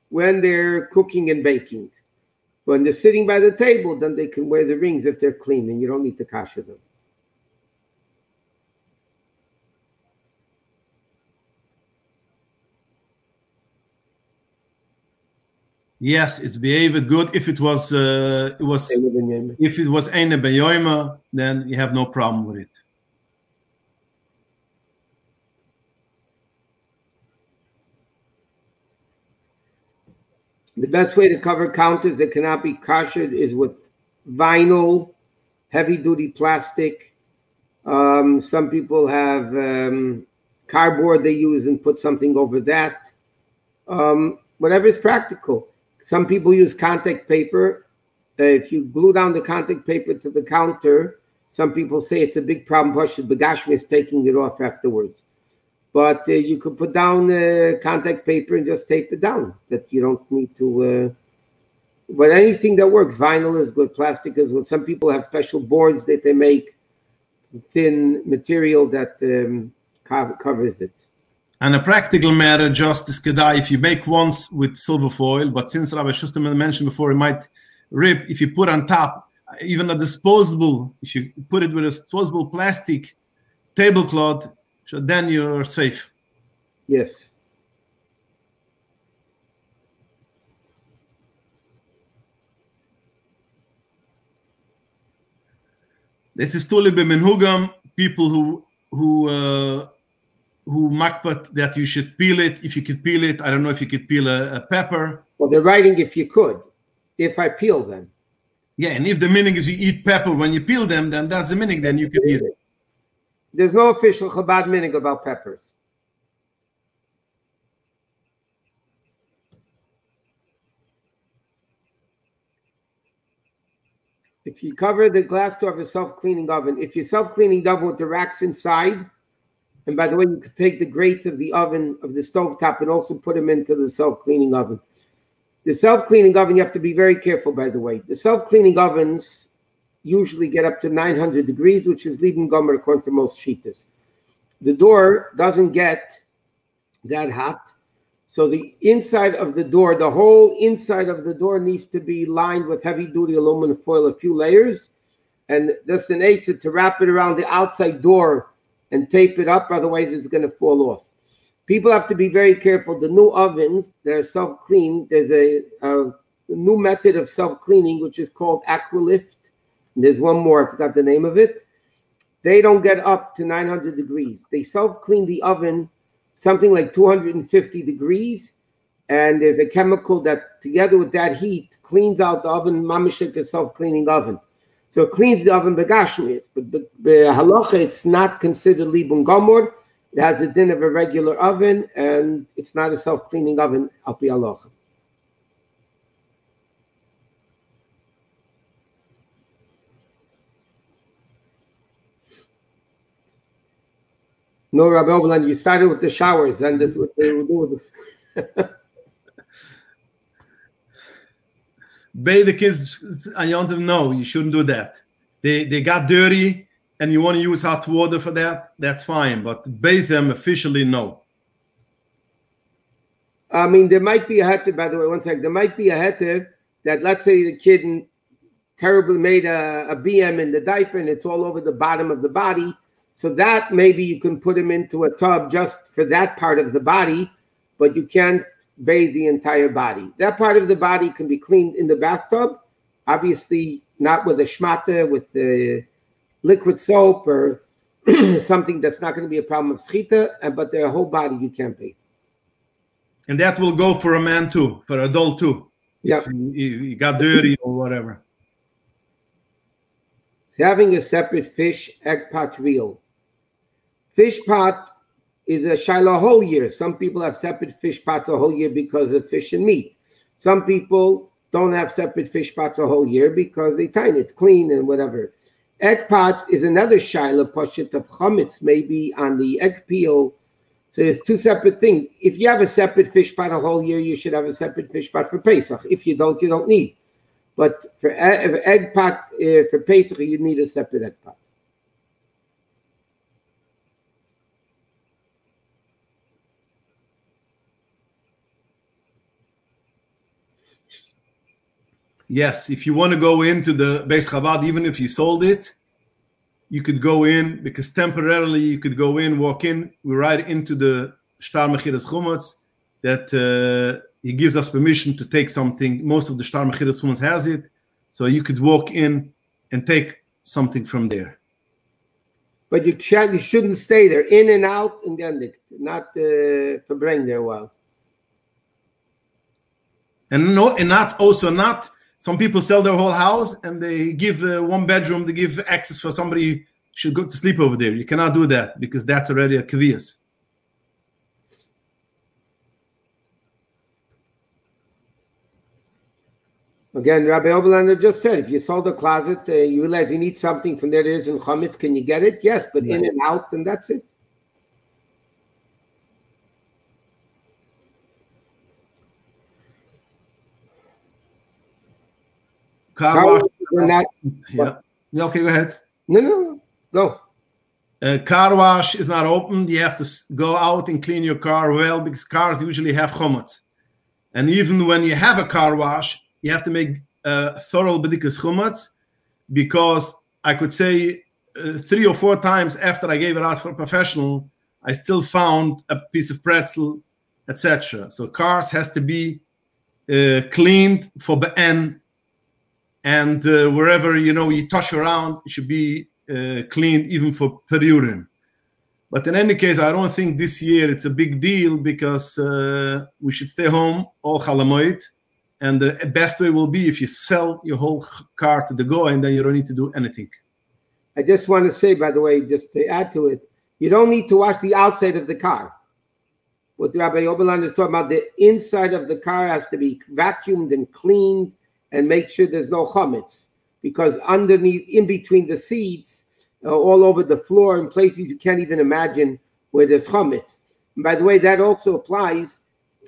when they're cooking and baking. When they're sitting by the table, then they can wear the rings if they're clean, and you don't need to kasher them. Yes, it's behaved good. If it was Eine Beyoima, then you have no problem with it. The best way to cover counters that cannot be koshered is with vinyl, heavy-duty plastic. Some people have cardboard they use and put something over that. Whatever is practical. Some people use contact paper. If you glue down the contact paper to the counter, some people say it's a big problem. Bagashmi is taking it off afterwards. But you could put down contact paper and just tape it down. That you don't need to. But anything that works, vinyl is good, plastic is good. Some people have special boards that they make, thin material that covers it. And a practical matter, just as kedai, if you make ones with silver foil, but since Rabbi Schusterman mentioned before, it might rip. If you put on top, even a disposable, if you put it with a disposable plastic tablecloth, so then you're safe. Yes. This is totally b'menhugam, people who makbat that you should peel it. If you could peel it, I don't know if you could peel a pepper. Well, they're writing if you could, if I peel them. Yeah, and if the meaning is you eat pepper when you peel them, then that's the meaning, then you can eat it. There's no official Chabad meaning about peppers. If you cover the glass door of a self-cleaning oven, if your self-cleaning oven with the racks inside, and by the way, you could take the grates of the oven, of the stovetop, and also put them into the self-cleaning oven. The self-cleaning oven, you have to be very careful, by the way. The self-cleaning ovens usually get up to 900 degrees, which is Lieben Gomer according to most Shitas. The door doesn't get that hot. So the inside of the door, the whole inside of the door needs to be lined with heavy-duty aluminum foil, a few layers, and just an eighth to wrap it around the outside door and tape it up, otherwise it's going to fall off. People have to be very careful. The new ovens that are self-clean, there's a new method of self-cleaning, which is called Aqualift. And there's one more, I forgot the name of it. They don't get up to 900 degrees. They self-clean the oven something like 250 degrees, and there's a chemical that, together with that heat, cleans out the oven, mamashik, a self-cleaning oven. So it cleans the oven begashmis, but halacha, it's not considered libun gomor. It has a din of a regular oven, and it's not a self-cleaning oven, al pi halacha. No, Rabbi Oberland, you started with the showers, and it was Bathe the kids, I want them to know you shouldn't do that. They got dirty, and you want to use hot water for that, that's fine. But bathe them officially, no. I mean, there might be a heter, by the way, one second. There might be a heter that, let's say the kid terribly made a BM in the diaper, and it's all over the bottom of the body. So that maybe you can put him into a tub just for that part of the body, but you can't bathe the entire body. That part of the body can be cleaned in the bathtub, obviously not with a shmata, with the liquid soap or something that's not going to be a problem of schita, but the whole body you can't bathe. And that will go for a man too, for an adult too. Yeah, if he got dirty or whatever. So having a separate fish egg pot reel. Fish pot is a shiloh a whole year. Some people have separate fish pots a whole year because of fish and meat. Some people don't have separate fish pots a whole year because they tiny, it's clean and whatever. Egg pots is another shiloh poshit of chametz, maybe on the egg peel. So there's two separate things. If you have a separate fish pot a whole year, you should have a separate fish pot for Pesach. If you don't, you don't need. But for egg pot, for Pesach, you need a separate egg pot. Yes, if you want to go into the Beis Chabad, even if you sold it, you could go in, because temporarily you could go in, walk in, we're right into the Shtar Mechiras Chumetz, that he gives us permission to take something. Most of the Shtar Mechiras women has it, so you could walk in and take something from there. But you shouldn't stay there, in and out, and then not verbring there a while. And not. Some people sell their whole house and they give one bedroom. They give access for somebody should go to sleep over there. You cannot do that because that's already a kaviyas. Again, Rabbi Oberlander just said, if you sold a closet, you realize you need something from there that isn't chametz, can you get it? Yes, but in and out, and that's it. Car wash. Yeah. Okay, go ahead. No, go. Car wash is not open. You have to go out and clean your car well because cars usually have chametz. And even when you have a car wash, you have to make thorough bedikas chametz, because I could say 3 or 4 times after I gave it out for a professional, I still found a piece of pretzel, etc. So cars has to be cleaned for be'en, and wherever you touch around, it should be cleaned even for periurim. But in any case, I don't think this year it's a big deal because we should stay home all chalamoid. And the best way will be if you sell your whole car to the goy, and then you don't need to do anything. I just want to say, by the way, just to add to it, you don't need to wash the outside of the car. What Rabbi Oberland is talking about, the inside of the car has to be vacuumed and cleaned and make sure there's no chametz. Because underneath, in between the seats, all over the floor, in places you can't even imagine where there's chametz. And by the way, that also applies.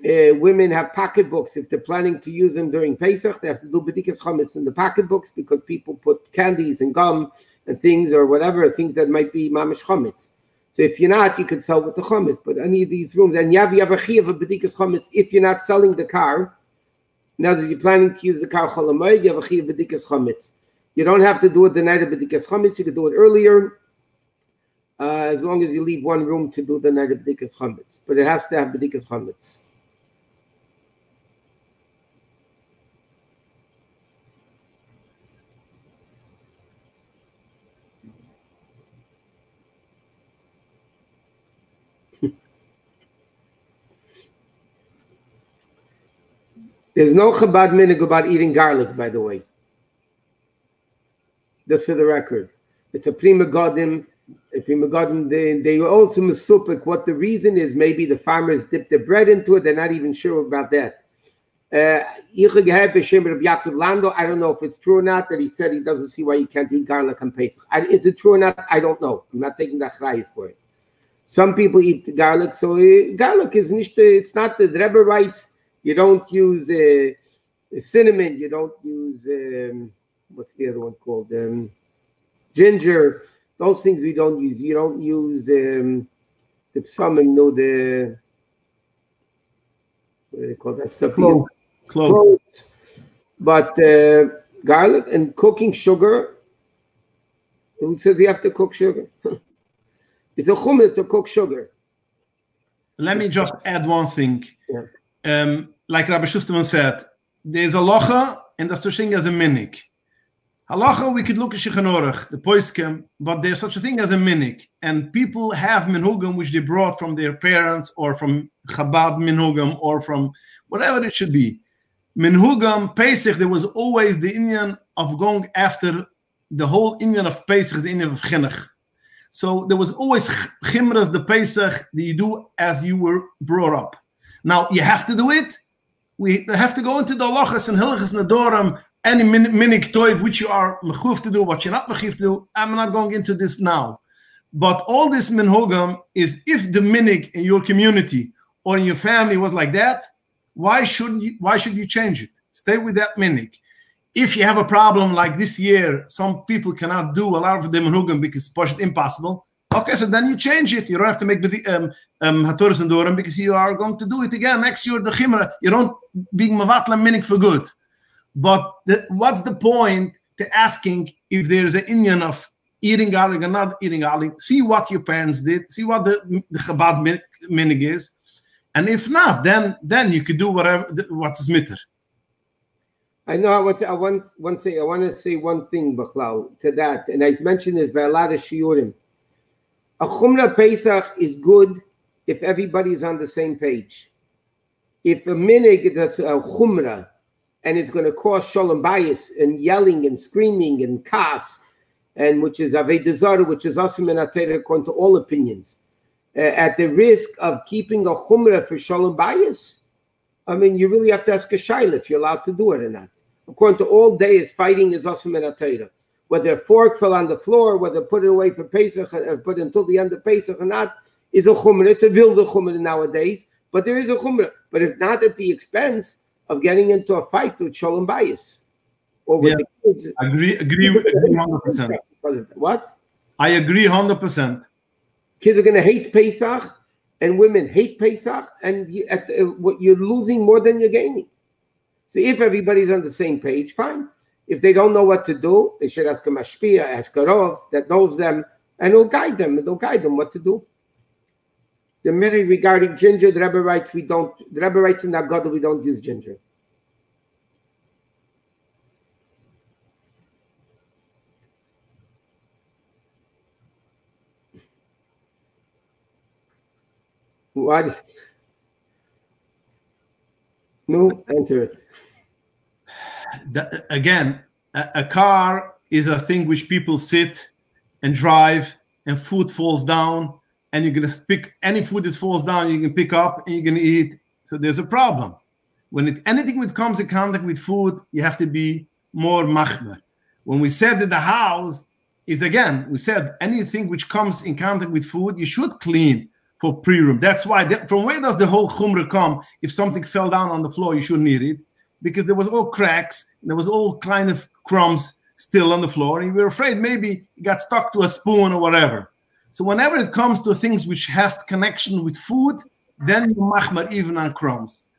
Women have pocketbooks. If they're planning to use them during Pesach, they have to do bedikas chametz in the pocketbooks because people put candies and gum and things or whatever, things that might be mamish chametz. So if you're not, you could sell with the chametz. But any of these rooms, and you have a chiyuv of bedikas chametz if you're not selling the car. Now that you're planning to use the car cholamoid, you have a chiyuv of bedikas chametz. You don't have to do it the night of bedikas chametz. You can do it earlier, as long as you leave one room to do the night of bedikas chametz. But it has to have bedikas chametz. There's no Chabad minhag about eating garlic, by the way. Just for the record. It's a prima godim. They also mesupik. What the reason is, maybe the farmers dip their bread into it. They're not even sure about that. I don't know if it's true or not, that he said he doesn't see why you can't eat garlic on Pesach. Is it true or not? I don't know. I'm not taking the achrayis for it. Some people eat garlic, so garlic is it's not the Rebbe writes. You don't use cinnamon. You don't use what's the other one called? Ginger. Those things we don't use. You don't use the psalmim. No, the what do they call that stuff? Cloves. But garlic and cooking sugar. Who says you have to cook sugar? It's a chumrah to cook sugar. Let me just add one thing. Yeah. Like Rabbi Schusterman said, there's a locha and there's such thing as a minhag. Halacha, we could look at Shulchan Aruch, the poiskim, but there's such a thing as a minhag. And people have minhugim which they brought from their parents or from Chabad minhugim or from whatever it should be. Minhugim, Pesach, there was always the inyan of going after the whole inyan of Pesach, the inyan of chinuch. So there was always chimras, the Pesach, that you do as you were brought up. Now, you have to do it. We have to go into the halachas and hilchas nadoram, any minhag toiv, which you are mechuv to do, what you're not mechuv to do. I'm not going into this now. But all this minhagam is, if the minhag in your community or in your family was like that, why should you change it? Stay with that minhag. If you have a problem like this year, some people cannot do a lot of the minhagam because it's impossible. Okay, so then you change it. You don't have to make hatoras and dorim because you are going to do it again next year. The chimra, you don't be mavatla minhag for good. But what's the point to asking if there's an inyan of eating garlic and not eating garlic? See what your parents did. See what the Chabad minhag is. And if not, then you could do what's mitter. I know. I want to say one thing, Bachlal, to that, and I mentioned this by a lot of shiurim. A Chumrah Pesach is good if everybody's on the same page. If a minig that's a Chumrah and it's going to cause shalom bayis and yelling and screaming and kas, and which is Avodah Zarah, which is asim and atayra according to all opinions, at the risk of keeping a Chumrah for shalom bayis, I mean, you really have to ask a shaila if you're allowed to do it or not. According to all days, fighting is asim and atayra. Whether a fork fell on the floor, whether put it away for Pesach, put it until the end of Pesach or not, is a chumrah. It's a wilde chumrah nowadays, but there is a chumrah. But if not at the expense of getting into a fight with shalom bayis. Or with the kids. Agree 100%. What? I agree 100%. Kids are going to hate Pesach, and women hate Pesach, and you're losing more than you're gaining. So if everybody's on the same page, fine. If they don't know what to do, they should ask a mashpia, ask a rov that knows them, and will guide them. They'll guide them what to do. The minute regarding ginger, the Rebbe writes in that Gadol we don't use ginger. What? No, enter it. Again, a car is a thing which people sit and drive, and food falls down, and you're going to pick any food that falls down, you can pick up and you're going to eat. So there's a problem. When anything that comes in contact with food, you have to be more machmer. When we said that the house is, again, we said anything which comes in contact with food, you should clean for pre-room. That's why, from where does the whole chumrah come? If something fell down on the floor, you shouldn't eat it. Because there was all cracks, there was all kind of crumbs still on the floor, and we were afraid maybe it got stuck to a spoon or whatever. So whenever it comes to things which has connection with food, then you machmer even on crumbs.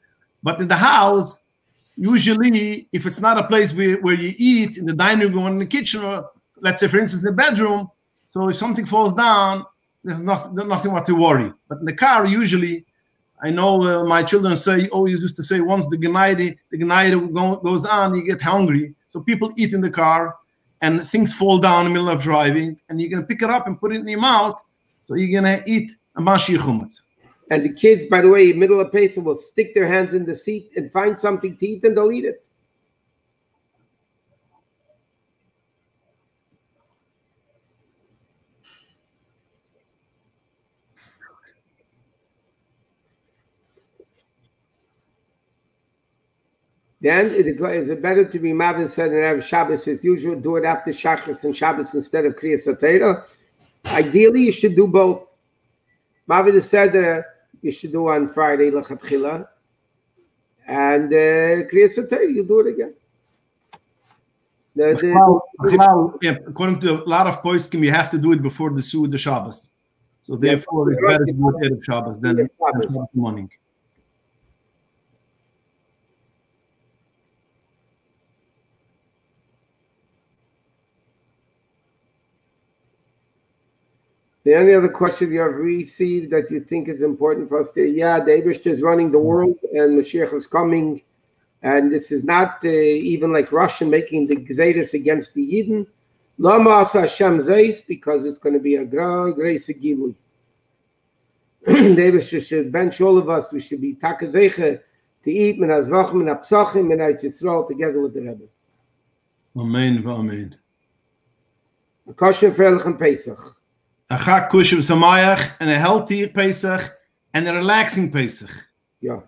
But in the house, usually, if it's not a place where you eat, in the dining room or in the kitchen, or let's say, for instance, in the bedroom, so if something falls down, there's nothing what to worry. But in the car, usually, I know my children always used to say, once the Genaida goes on, you get hungry. So people eat in the car, and things fall down in the middle of driving, and you're going to pick it up and put it in your mouth. So you're going to eat a mashi chumetz. And the kids, by the way, middle of Pesach, will stick their hands in the seat and find something to eat, and they'll eat it. Then is it better to be Mavin said and have Shabbos as usual, do it after Shachris and Shabbos instead of Kriyas HaTorah? Ideally, you should do both. Mavin said that you should do on Friday, L'chatchila, and Kriyas HaTorah, you do it again. According to a lot of poskim, you have to do it before the Suda Shabbos. So therefore, it's better to do it Erev Shabbos than Shabbos morning. The only other question you have received that you think is important for us to, the Eibishter is running the world and Mashiach is coming, and this is not even like Russia making the Gzeiros against the Yidden. Lama asa Hashem zeis, because it's going to be a grace gilui. The Eibishter should bench all of us. We should be takazeiche to eat min hazvachim min hapsachim min Eretz Yisrael together with the Rebbe. Amen, amen. A kosher freilich and Pesach. A chak kushem samayach, and a healthy Pesach, and a relaxing Pesach. Yeah.